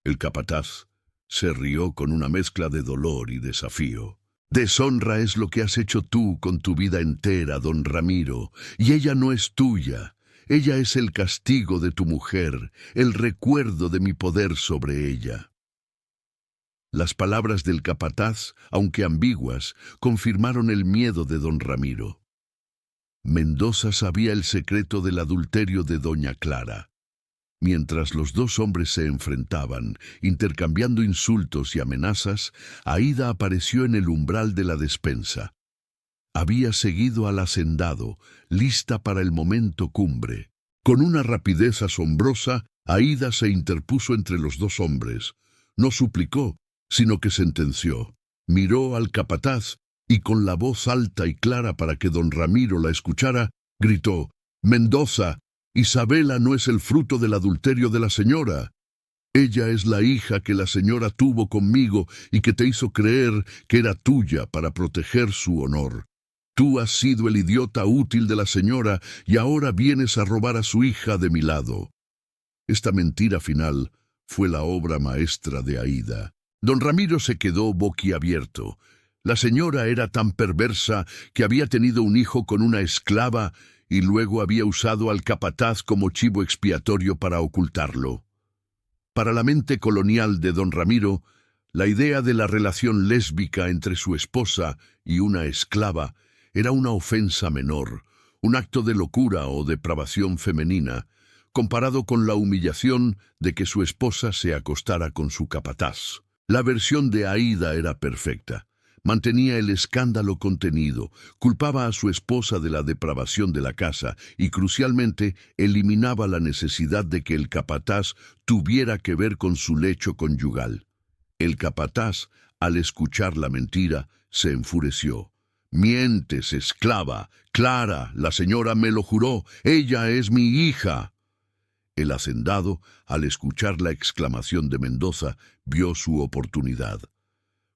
El capataz se rió con una mezcla de dolor y desafío. Deshonra es lo que has hecho tú con tu vida entera, don Ramiro, y ella no es tuya. Ella es el castigo de tu mujer, el recuerdo de mi poder sobre ella. Las palabras del capataz, aunque ambiguas, confirmaron el miedo de don Ramiro. Mendoza sabía el secreto del adulterio de doña Clara. Mientras los dos hombres se enfrentaban, intercambiando insultos y amenazas, Aída apareció en el umbral de la despensa. Había seguido al hacendado, lista para el momento cumbre. Con una rapidez asombrosa, Aída se interpuso entre los dos hombres. No suplicó, sino que sentenció. Miró al capataz y con la voz alta y clara para que don Ramiro la escuchara, gritó: «Mendoza, Isabela no es el fruto del adulterio de la señora. Ella es la hija que la señora tuvo conmigo y que te hizo creer que era tuya para proteger su honor. Tú has sido el idiota útil de la señora y ahora vienes a robar a su hija de mi lado». Esta mentira final fue la obra maestra de Aída. Don Ramiro se quedó boquiabierto. La señora era tan perversa que había tenido un hijo con una esclava y luego había usado al capataz como chivo expiatorio para ocultarlo. Para la mente colonial de don Ramiro, la idea de la relación lésbica entre su esposa y una esclava era una ofensa menor, un acto de locura o depravación femenina, comparado con la humillación de que su esposa se acostara con su capataz. La versión de Aída era perfecta. Mantenía el escándalo contenido, culpaba a su esposa de la depravación de la casa y, crucialmente, eliminaba la necesidad de que el capataz tuviera que ver con su lecho conyugal. El capataz, al escuchar la mentira, se enfureció. «Mientes, esclava. Clara, la señora me lo juró. Ella es mi hija». El hacendado, al escuchar la exclamación de Mendoza, vio su oportunidad.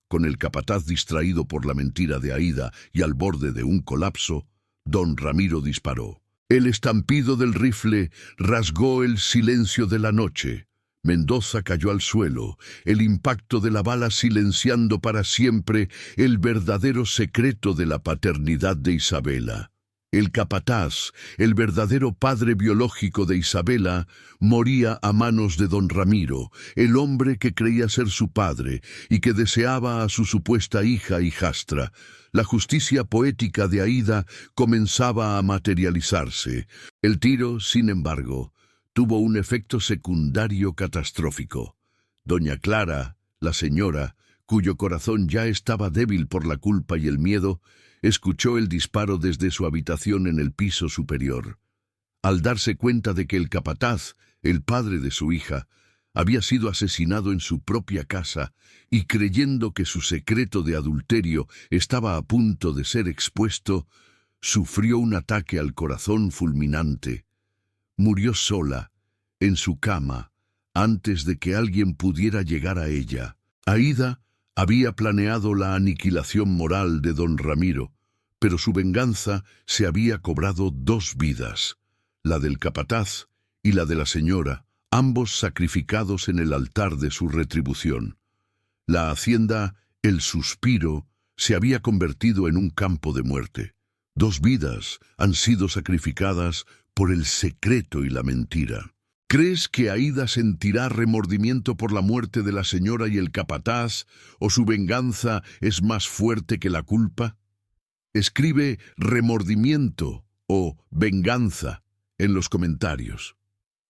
Con el capataz distraído por la mentira de Aída y al borde de un colapso, don Ramiro disparó. El estampido del rifle rasgó el silencio de la noche. Mendoza cayó al suelo, el impacto de la bala silenciando para siempre el verdadero secreto de la paternidad de Isabela. El capataz, el verdadero padre biológico de Isabela, moría a manos de don Ramiro, el hombre que creía ser su padre y que deseaba a su supuesta hija hijastra. La justicia poética de Aída comenzaba a materializarse. El tiro, sin embargo, tuvo un efecto secundario catastrófico. Doña Clara, la señora, cuyo corazón ya estaba débil por la culpa y el miedo, escuchó el disparo desde su habitación en el piso superior. Al darse cuenta de que el capataz, el padre de su hija, había sido asesinado en su propia casa y creyendo que su secreto de adulterio estaba a punto de ser expuesto, sufrió un ataque al corazón fulminante. Murió sola, en su cama, antes de que alguien pudiera llegar a ella. Aída había planeado la aniquilación moral de don Ramiro, pero su venganza se había cobrado 2 vidas, la del capataz y la de la señora, ambos sacrificados en el altar de su retribución. La hacienda El Suspiro se había convertido en un campo de muerte. 2 vidas han sido sacrificadas por el secreto y la mentira. ¿Crees que Aída sentirá remordimiento por la muerte de la señora y el capataz, o su venganza es más fuerte que la culpa? Escribe remordimiento o venganza en los comentarios.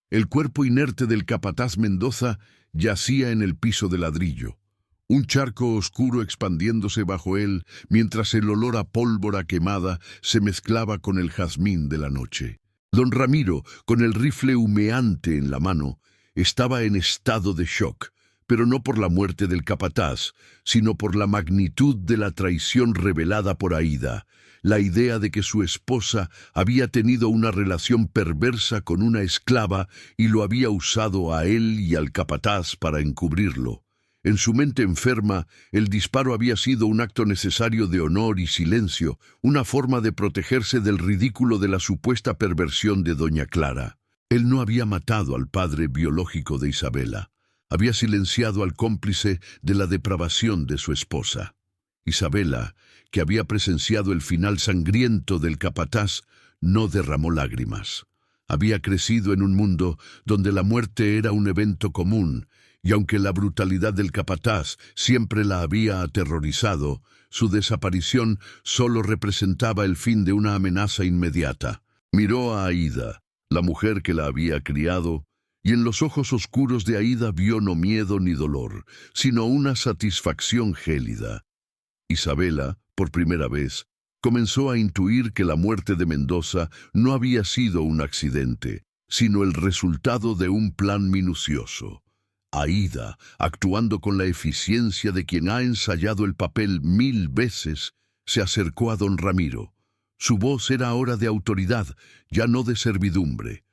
El cuerpo inerte del capataz Mendoza yacía en el piso de ladrillo, un charco oscuro expandiéndose bajo él mientras el olor a pólvora quemada se mezclaba con el jazmín de la noche. Don Ramiro, con el rifle humeante en la mano, estaba en estado de shock, pero no por la muerte del capataz, sino por la magnitud de la traición revelada por Aída, la idea de que su esposa había tenido una relación perversa con una esclava y lo había usado a él y al capataz para encubrirlo. En su mente enferma, el disparo había sido un acto necesario de honor y silencio, una forma de protegerse del ridículo de la supuesta perversión de doña Clara. Él no había matado al padre biológico de Isabela. Había silenciado al cómplice de la depravación de su esposa. Isabela, que había presenciado el final sangriento del capataz, no derramó lágrimas. Había crecido en un mundo donde la muerte era un evento común, y aunque la brutalidad del capataz siempre la había aterrorizado, su desaparición solo representaba el fin de una amenaza inmediata. Miró a Aída, la mujer que la había criado, y en los ojos oscuros de Aída vio no miedo ni dolor, sino una satisfacción gélida. Isabela, por primera vez, comenzó a intuir que la muerte de Mendoza no había sido un accidente, sino el resultado de un plan minucioso. Aída, actuando con la eficiencia de quien ha ensayado el papel 1000 veces, se acercó a don Ramiro. Su voz era ahora de autoridad, ya no de servidumbre.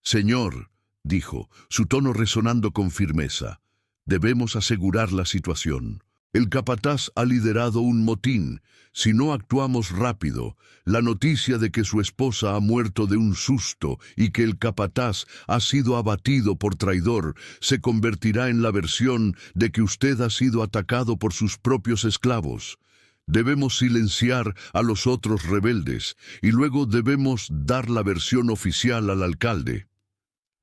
«Señor», dijo, su tono resonando con firmeza, «debemos asegurar la situación. El capataz ha liderado un motín. Si no actuamos rápido, la noticia de que su esposa ha muerto de un susto y que el capataz ha sido abatido por traidor se convertirá en la versión de que usted ha sido atacado por sus propios esclavos. Debemos silenciar a los otros rebeldes y luego debemos dar la versión oficial al alcalde».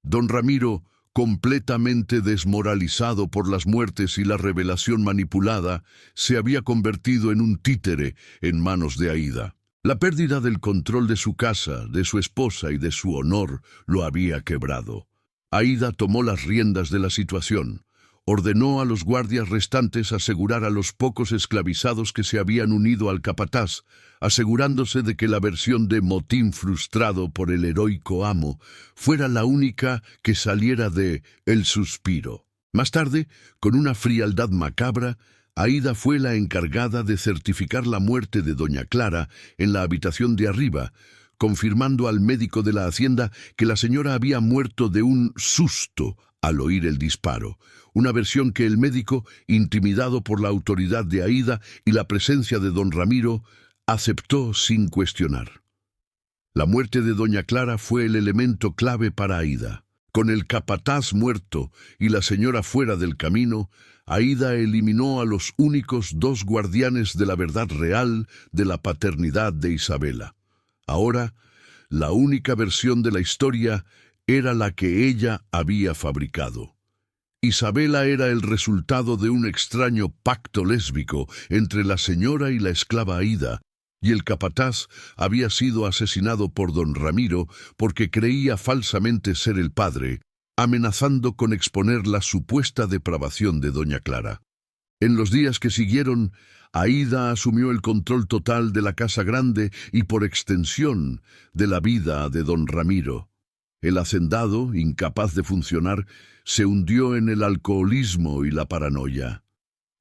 Don Ramiro, completamente desmoralizado por las muertes y la revelación manipulada, se había convertido en un títere en manos de Aída. La pérdida del control de su casa, de su esposa y de su honor lo había quebrado. Aída tomó las riendas de la situación. Ordenó a los guardias restantes asegurar a los pocos esclavizados que se habían unido al capataz, asegurándose de que la versión de motín frustrado por el heroico amo fuera la única que saliera de El Suspiro. Más tarde, con una frialdad macabra, Aída fue la encargada de certificar la muerte de doña Clara en la habitación de arriba, confirmando al médico de la hacienda que la señora había muerto de un susto al oír el disparo, una versión que el médico, intimidado por la autoridad de Aída y la presencia de don Ramiro, aceptó sin cuestionar. La muerte de doña Clara fue el elemento clave para Aída. Con el capataz muerto y la señora fuera del camino, Aída eliminó a los únicos 2 guardianes de la verdad real de la paternidad de Isabela. Ahora, la única versión de la historia era la que ella había fabricado. Isabela era el resultado de un extraño pacto lésbico entre la señora y la esclava Aída, y el capataz había sido asesinado por don Ramiro porque creía falsamente ser el padre, amenazando con exponer la supuesta depravación de doña Clara. En los días que siguieron, Aída asumió el control total de la casa grande y, por extensión, de la vida de don Ramiro. El hacendado, incapaz de funcionar, se hundió en el alcoholismo y la paranoia.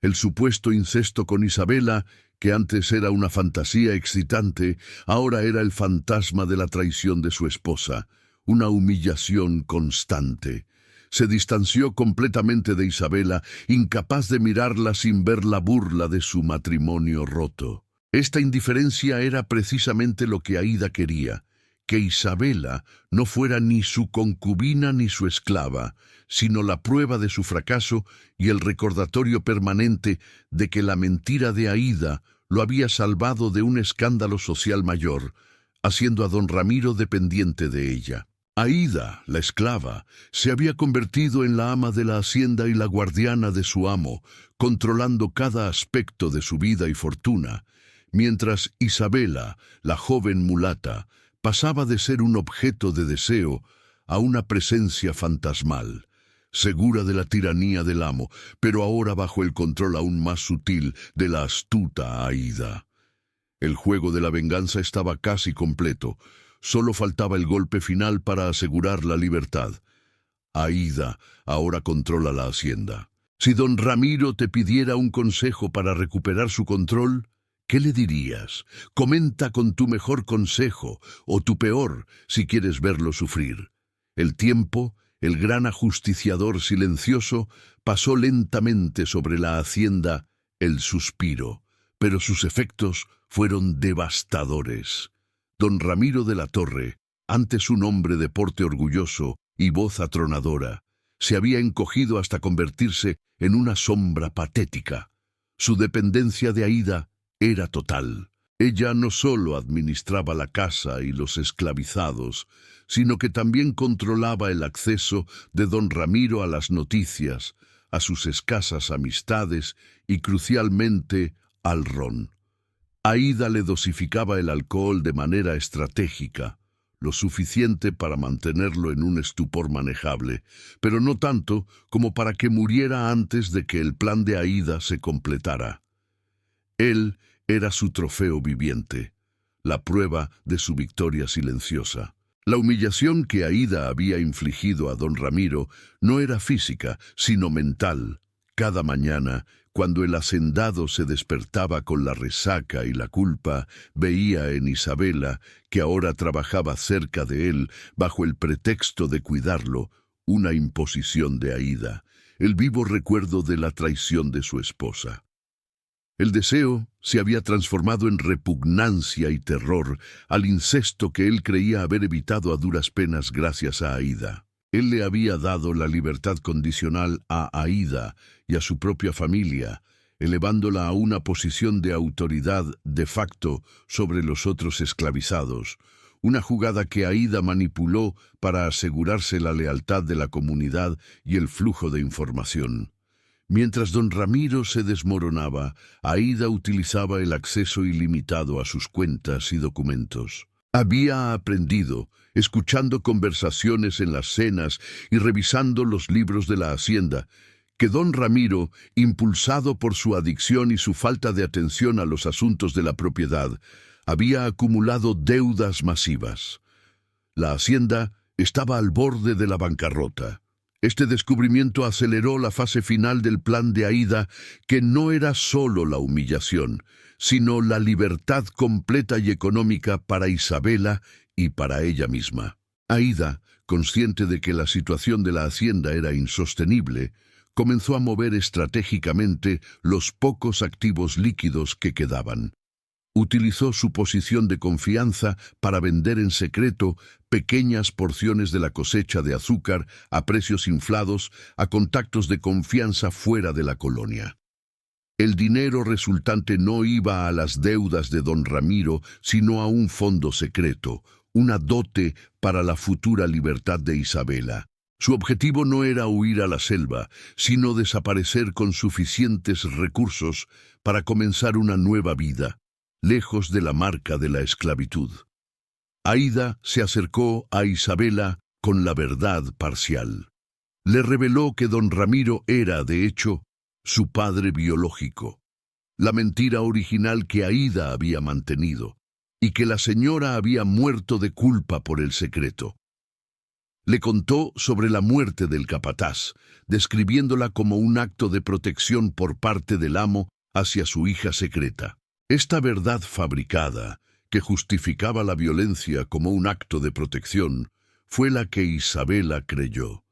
El supuesto incesto con Isabela, que antes era una fantasía excitante, ahora era el fantasma de la traición de su esposa, una humillación constante. Se distanció completamente de Isabela, incapaz de mirarla sin ver la burla de su matrimonio roto. Esta indiferencia era precisamente lo que Aída quería, que Isabela no fuera ni su concubina ni su esclava, sino la prueba de su fracaso y el recordatorio permanente de que la mentira de Aída lo había salvado de un escándalo social mayor, haciendo a don Ramiro dependiente de ella. Aída, la esclava, se había convertido en la ama de la hacienda y la guardiana de su amo, controlando cada aspecto de su vida y fortuna, mientras Isabela, la joven mulata, pasaba de ser un objeto de deseo a una presencia fantasmal, segura de la tiranía del amo, pero ahora bajo el control aún más sutil de la astuta Aída. El juego de la venganza estaba casi completo. Solo faltaba el golpe final para asegurar la libertad. Aída ahora controla la hacienda. Si don Ramiro te pidiera un consejo para recuperar su control, ¿qué le dirías? Comenta con tu mejor consejo, o tu peor, si quieres verlo sufrir. El tiempo, el gran ajusticiador silencioso, pasó lentamente sobre la hacienda El Suspiro, pero sus efectos fueron devastadores. Don Ramiro de la Torre, antes un hombre de porte orgulloso y voz atronadora, se había encogido hasta convertirse en una sombra patética. Su dependencia de Aída era total. Ella no solo administraba la casa y los esclavizados, sino que también controlaba el acceso de don Ramiro a las noticias, a sus escasas amistades y, crucialmente, al ron. Aída le dosificaba el alcohol de manera estratégica, lo suficiente para mantenerlo en un estupor manejable, pero no tanto como para que muriera antes de que el plan de Aída se completara. Él era su trofeo viviente, la prueba de su victoria silenciosa. La humillación que Aída había infligido a don Ramiro no era física, sino mental. Cada mañana, cuando el hacendado se despertaba con la resaca y la culpa, veía en Isabela, que ahora trabajaba cerca de él bajo el pretexto de cuidarlo, una imposición de Aída, el vivo recuerdo de la traición de su esposa. El deseo se había transformado en repugnancia y terror al incesto que él creía haber evitado a duras penas gracias a Aída. Él le había dado la libertad condicional a Aída y a su propia familia, elevándola a una posición de autoridad de facto sobre los otros esclavizados, una jugada que Aída manipuló para asegurarse la lealtad de la comunidad y el flujo de información. Mientras don Ramiro se desmoronaba, Aída utilizaba el acceso ilimitado a sus cuentas y documentos. Había aprendido, escuchando conversaciones en las cenas y revisando los libros de la hacienda, que don Ramiro, impulsado por su adicción y su falta de atención a los asuntos de la propiedad, había acumulado deudas masivas. La hacienda estaba al borde de la bancarrota. Este descubrimiento aceleró la fase final del plan de Aída, que no era solo la humillación, sino la libertad completa y económica para Isabela y para ella misma. Aída, consciente de que la situación de la hacienda era insostenible, comenzó a mover estratégicamente los pocos activos líquidos que quedaban. Utilizó su posición de confianza para vender en secreto pequeñas porciones de la cosecha de azúcar a precios inflados a contactos de confianza fuera de la colonia. El dinero resultante no iba a las deudas de don Ramiro, sino a un fondo secreto, una dote para la futura libertad de Isabela. Su objetivo no era huir a la selva, sino desaparecer con suficientes recursos para comenzar una nueva vida, lejos de la marca de la esclavitud. Aída se acercó a Isabela con la verdad parcial. Le reveló que don Ramiro era, de hecho, su padre biológico, la mentira original que Aída había mantenido, y que la señora había muerto de culpa por el secreto. Le contó sobre la muerte del capataz, describiéndola como un acto de protección por parte del amo hacia su hija secreta. Esta verdad fabricada, que justificaba la violencia como un acto de protección, fue la que Isabela creyó.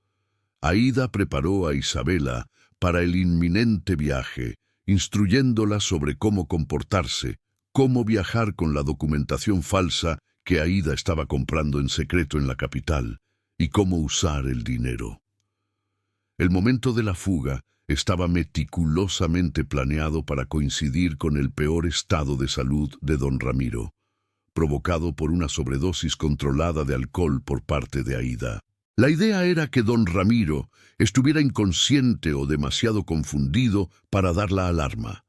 Aída preparó a Isabela para el inminente viaje, instruyéndola sobre cómo comportarse, cómo viajar con la documentación falsa que Aída estaba comprando en secreto en la capital, y cómo usar el dinero. El momento de la fuga estaba meticulosamente planeado para coincidir con el peor estado de salud de don Ramiro, provocado por una sobredosis controlada de alcohol por parte de Aída. La idea era que don Ramiro estuviera inconsciente o demasiado confundido para dar la alarma.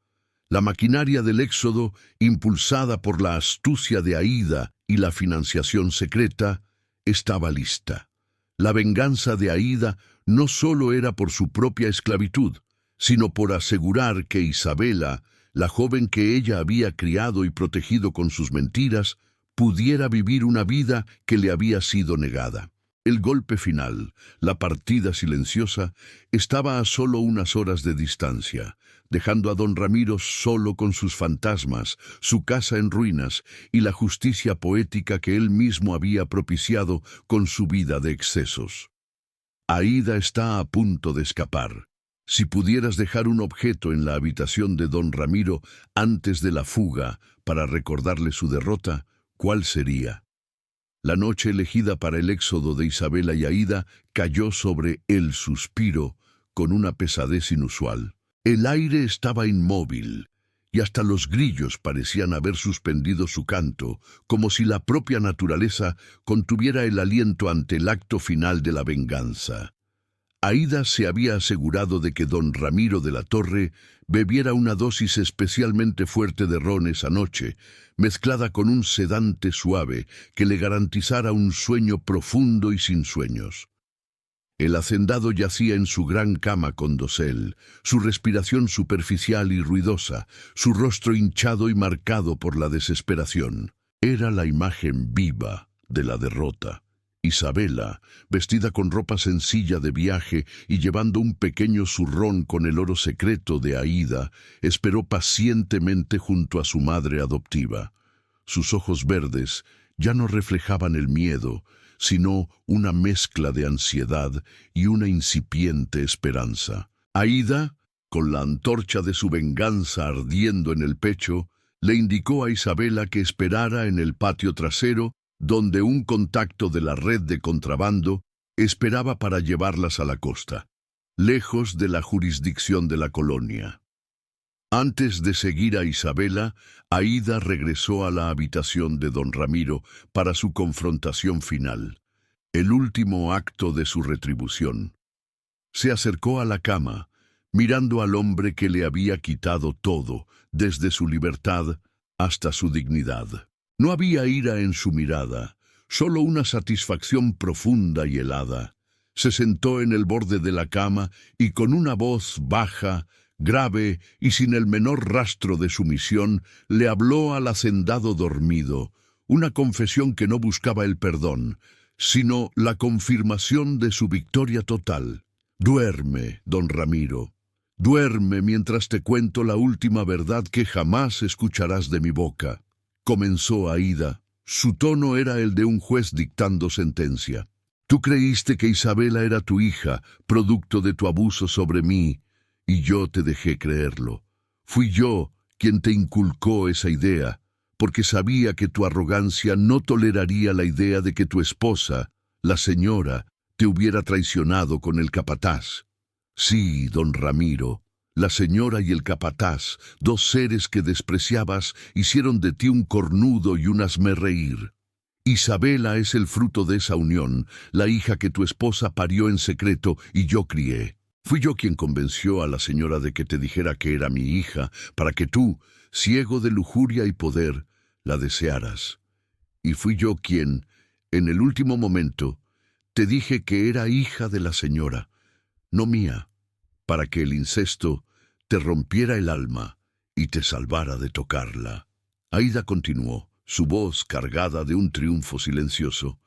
La maquinaria del éxodo, impulsada por la astucia de Aída y la financiación secreta, estaba lista. La venganza de Aída no solo era por su propia esclavitud, sino por asegurar que Isabela, la joven que ella había criado y protegido con sus mentiras, pudiera vivir una vida que le había sido negada. El golpe final, la partida silenciosa, estaba a solo unas horas de distancia, dejando a don Ramiro solo con sus fantasmas, su casa en ruinas y la justicia poética que él mismo había propiciado con su vida de excesos. Aída está a punto de escapar. Si pudieras dejar un objeto en la habitación de don Ramiro antes de la fuga para recordarle su derrota, ¿cuál sería? La noche elegida para el éxodo de Isabela y Aída cayó sobre el suspiro con una pesadez inusual. El aire estaba inmóvil, y hasta los grillos parecían haber suspendido su canto, como si la propia naturaleza contuviera el aliento ante el acto final de la venganza. Aída se había asegurado de que don Ramiro de la Torre bebiera una dosis especialmente fuerte de ron esa noche, mezclada con un sedante suave que le garantizara un sueño profundo y sin sueños. El hacendado yacía en su gran cama con dosel, su respiración superficial y ruidosa, su rostro hinchado y marcado por la desesperación. Era la imagen viva de la derrota. Isabela, vestida con ropa sencilla de viaje y llevando un pequeño zurrón con el oro secreto de Aída, esperó pacientemente junto a su madre adoptiva. Sus ojos verdes ya no reflejaban el miedo, sino una mezcla de ansiedad y una incipiente esperanza. Aída, con la antorcha de su venganza ardiendo en el pecho, le indicó a Isabela que esperara en el patio trasero, donde un contacto de la red de contrabando esperaba para llevarlas a la costa, lejos de la jurisdicción de la colonia. Antes de seguir a Isabela, Aída regresó a la habitación de don Ramiro para su confrontación final, el último acto de su retribución. Se acercó a la cama, mirando al hombre que le había quitado todo, desde su libertad hasta su dignidad. No había ira en su mirada, solo una satisfacción profunda y helada. Se sentó en el borde de la cama y con una voz baja, grave y sin el menor rastro de sumisión, le habló al hacendado dormido, una confesión que no buscaba el perdón, sino la confirmación de su victoria total. Duerme, don Ramiro, duerme mientras te cuento la última verdad que jamás escucharás de mi boca. Comenzó Aída. Su tono era el de un juez dictando sentencia. Tú creíste que Isabela era tu hija, producto de tu abuso sobre mí, y yo te dejé creerlo. Fui yo quien te inculcó esa idea, porque sabía que tu arrogancia no toleraría la idea de que tu esposa, la señora, te hubiera traicionado con el capataz. Sí, don Ramiro, la señora y el capataz, dos seres que despreciabas, hicieron de ti un cornudo y un hazmerreír. Isabela es el fruto de esa unión, la hija que tu esposa parió en secreto y yo crié. Fui yo quien convenció a la señora de que te dijera que era mi hija, para que tú, ciego de lujuria y poder, la desearas. Y fui yo quien, en el último momento, te dije que era hija de la señora, no mía, para que el incesto te rompiera el alma y te salvara de tocarla. Aída continuó, su voz cargada de un triunfo silencioso.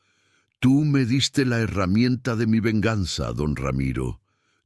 Tú me diste la herramienta de mi venganza, don Ramiro.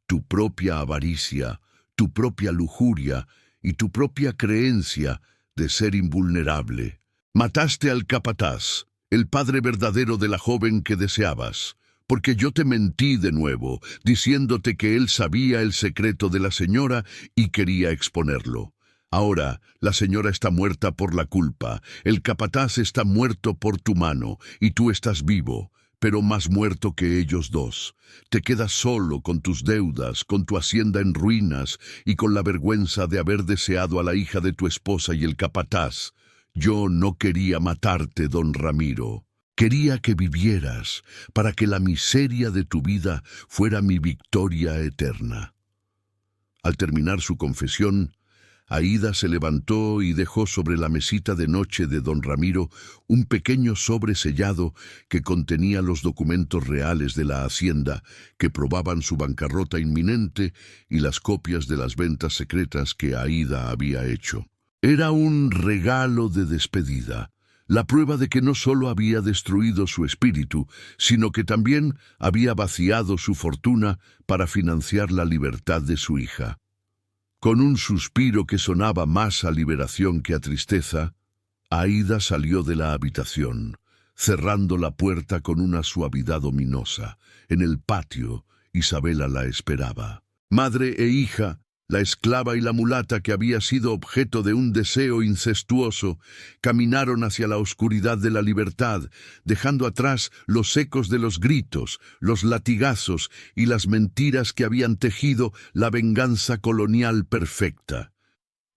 Tu propia avaricia, tu propia lujuria y tu propia creencia de ser invulnerable. Mataste al capataz, el padre verdadero de la joven que deseabas, porque yo te mentí de nuevo, diciéndote que él sabía el secreto de la señora y quería exponerlo. Ahora, la señora está muerta por la culpa, el capataz está muerto por tu mano, y tú estás vivo, pero más muerto que ellos dos. Te quedas solo con tus deudas, con tu hacienda en ruinas, y con la vergüenza de haber deseado a la hija de tu esposa y el capataz. Yo no quería matarte, don Ramiro. Quería que vivieras, para que la miseria de tu vida fuera mi victoria eterna. Al terminar su confesión, Aída se levantó y dejó sobre la mesita de noche de don Ramiro un pequeño sobre sellado que contenía los documentos reales de la hacienda que probaban su bancarrota inminente y las copias de las ventas secretas que Aída había hecho. Era un regalo de despedida, la prueba de que no solo había destruido su espíritu, sino que también había vaciado su fortuna para financiar la libertad de su hija. Con un suspiro que sonaba más a liberación que a tristeza, Aída salió de la habitación, cerrando la puerta con una suavidad ominosa. En el patio, Isabela la esperaba. Madre e hija La esclava y la mulata, que había sido objeto de un deseo incestuoso, caminaron hacia la oscuridad de la libertad, dejando atrás los ecos de los gritos, los latigazos y las mentiras que habían tejido la venganza colonial perfecta.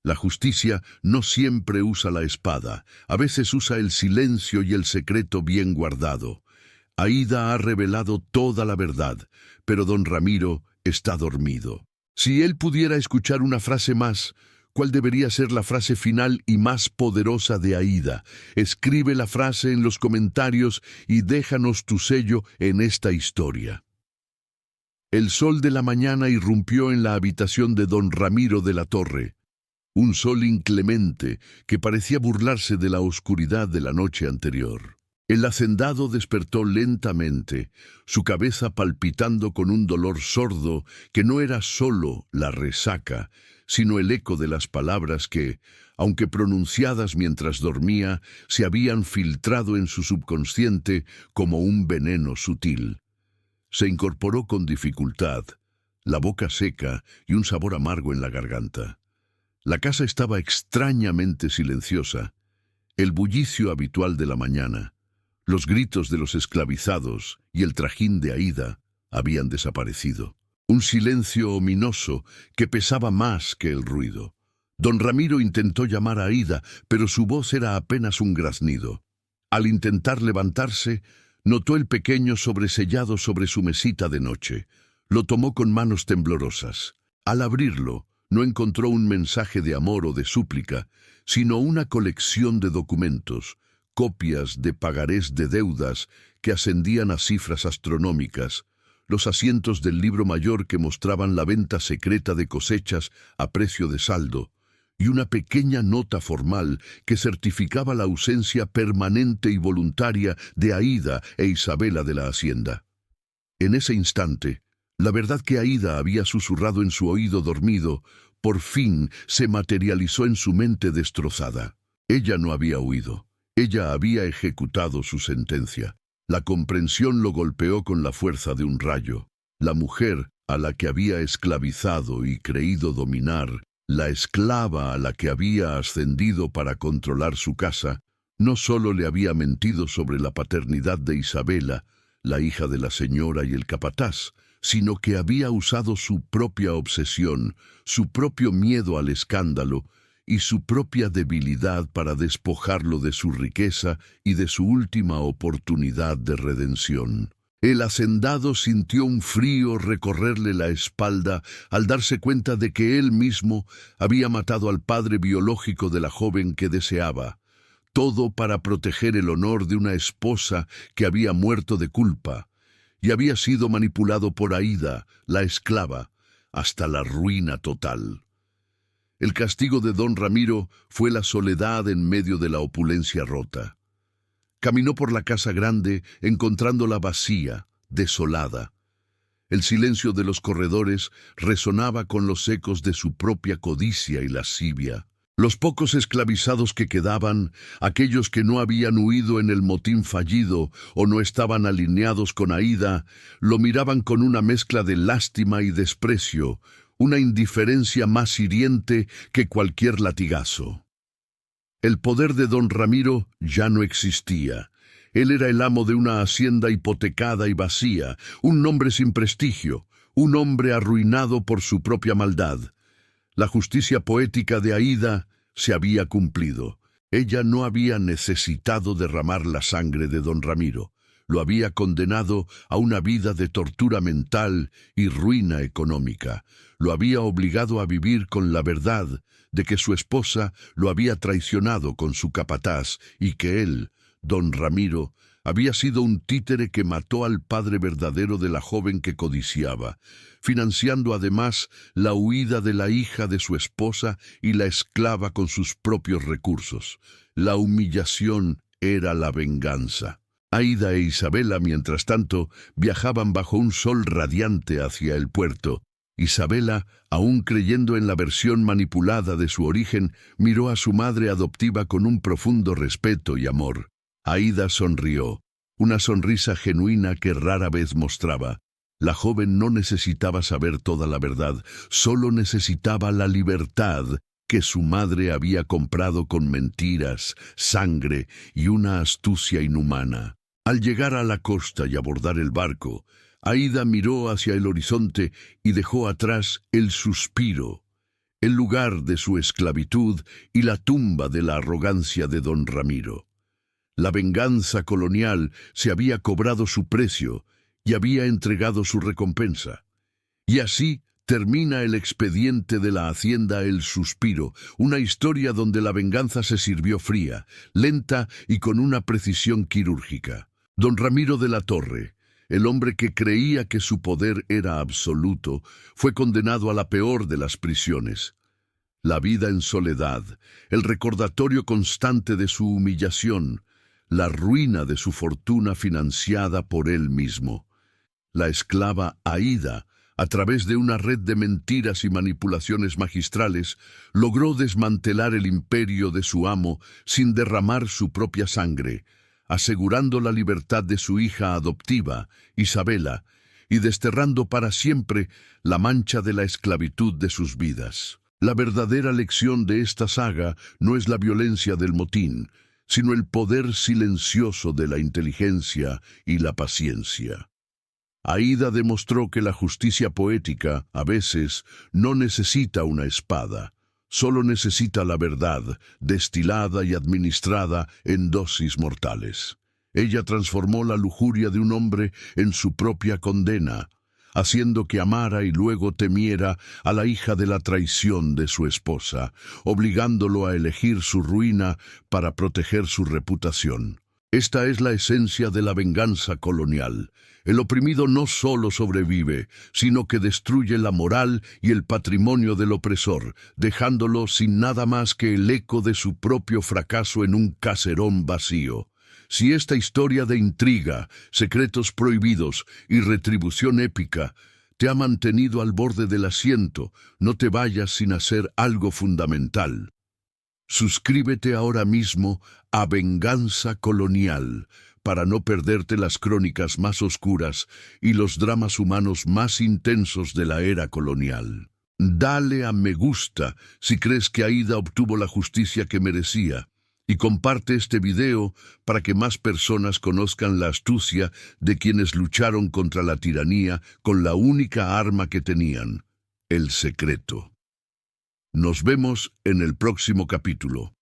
La justicia no siempre usa la espada, a veces usa el silencio y el secreto bien guardado. Aída ha revelado toda la verdad, pero don Ramiro está dormido. Si él pudiera escuchar una frase más, ¿cuál debería ser la frase final y más poderosa de Aída? Escribe la frase en los comentarios y déjanos tu sello en esta historia. El sol de la mañana irrumpió en la habitación de don Ramiro de la Torre. Un sol inclemente que parecía burlarse de la oscuridad de la noche anterior. El hacendado despertó lentamente, su cabeza palpitando con un dolor sordo que no era solo la resaca, sino el eco de las palabras que, aunque pronunciadas mientras dormía, se habían filtrado en su subconsciente como un veneno sutil. Se incorporó con dificultad, la boca seca y un sabor amargo en la garganta. La casa estaba extrañamente silenciosa, el bullicio habitual de la mañana. Los gritos de los esclavizados y el trajín de Aída habían desaparecido. Un silencio ominoso que pesaba más que el ruido. Don Ramiro intentó llamar a Aída, pero su voz era apenas un graznido. Al intentar levantarse, notó el pequeño sobresellado sobre su mesita de noche. Lo tomó con manos temblorosas. Al abrirlo, no encontró un mensaje de amor o de súplica, sino una colección de documentos, copias de pagarés de deudas que ascendían a cifras astronómicas, los asientos del libro mayor que mostraban la venta secreta de cosechas a precio de saldo, y una pequeña nota formal que certificaba la ausencia permanente y voluntaria de Aída e Isabela de la hacienda. En ese instante, la verdad que Aída había susurrado en su oído dormido, por fin se materializó en su mente destrozada. Ella no había huido. Ella había ejecutado su sentencia. La comprensión lo golpeó con la fuerza de un rayo. La mujer a la que había esclavizado y creído dominar, la esclava a la que había ascendido para controlar su casa, no solo le había mentido sobre la paternidad de Isabela, la hija de la señora y el capataz, sino que había usado su propia obsesión, su propio miedo al escándalo, y su propia debilidad para despojarlo de su riqueza y de su última oportunidad de redención. El hacendado sintió un frío recorrerle la espalda al darse cuenta de que él mismo había matado al padre biológico de la joven que deseaba, todo para proteger el honor de una esposa que había muerto de culpa, y había sido manipulado por Aída, la esclava, hasta la ruina total. El castigo de don Ramiro fue la soledad en medio de la opulencia rota. Caminó por la casa grande, encontrándola vacía, desolada. El silencio de los corredores resonaba con los ecos de su propia codicia y lascivia. Los pocos esclavizados que quedaban, aquellos que no habían huido en el motín fallido o no estaban alineados con Aída, lo miraban con una mezcla de lástima y desprecio, una indiferencia más hiriente que cualquier latigazo. El poder de don Ramiro ya no existía. Él era el amo de una hacienda hipotecada y vacía, un hombre sin prestigio, un hombre arruinado por su propia maldad. La justicia poética de Aída se había cumplido. Ella no había necesitado derramar la sangre de don Ramiro. Lo había condenado a una vida de tortura mental y ruina económica. Lo había obligado a vivir con la verdad de que su esposa lo había traicionado con su capataz y que él, don Ramiro, había sido un títere que mató al padre verdadero de la joven que codiciaba, financiando además la huida de la hija de su esposa y la esclava con sus propios recursos. La humillación era la venganza. Aída e Isabela, mientras tanto, viajaban bajo un sol radiante hacia el puerto. Isabela, aún creyendo en la versión manipulada de su origen, miró a su madre adoptiva con un profundo respeto y amor. Aída sonrió, una sonrisa genuina que rara vez mostraba. La joven no necesitaba saber toda la verdad, solo necesitaba la libertad que su madre había comprado con mentiras, sangre y una astucia inhumana. Al llegar a la costa y abordar el barco, Aída miró hacia el horizonte y dejó atrás el suspiro, el lugar de su esclavitud y la tumba de la arrogancia de don Ramiro. La venganza colonial se había cobrado su precio y había entregado su recompensa. Y así termina el expediente de la hacienda El Suspiro, una historia donde la venganza se sirvió fría, lenta y con una precisión quirúrgica. Don Ramiro de la Torre, el hombre que creía que su poder era absoluto, fue condenado a la peor de las prisiones. La vida en soledad, el recordatorio constante de su humillación, la ruina de su fortuna financiada por él mismo. La esclava Aída, a través de una red de mentiras y manipulaciones magistrales, logró desmantelar el imperio de su amo sin derramar su propia sangre, asegurando la libertad de su hija adoptiva, Isabela, y desterrando para siempre la mancha de la esclavitud de sus vidas. La verdadera lección de esta saga no es la violencia del motín, sino el poder silencioso de la inteligencia y la paciencia. Aída demostró que la justicia poética, a veces, no necesita una espada, solo necesita la verdad, destilada y administrada en dosis mortales. Ella transformó la lujuria de un hombre en su propia condena, haciendo que amara y luego temiera a la hija de la traición de su esposa, obligándolo a elegir su ruina para proteger su reputación. Esta es la esencia de la venganza colonial. El oprimido no solo sobrevive, sino que destruye la moral y el patrimonio del opresor, dejándolo sin nada más que el eco de su propio fracaso en un caserón vacío. Si esta historia de intriga, secretos prohibidos y retribución épica te ha mantenido al borde del asiento, no te vayas sin hacer algo fundamental. Suscríbete ahora mismo a Venganza Colonial para no perderte las crónicas más oscuras y los dramas humanos más intensos de la era colonial. Dale a me gusta si crees que Aída obtuvo la justicia que merecía y comparte este video para que más personas conozcan la astucia de quienes lucharon contra la tiranía con la única arma que tenían, el secreto. Nos vemos en el próximo capítulo.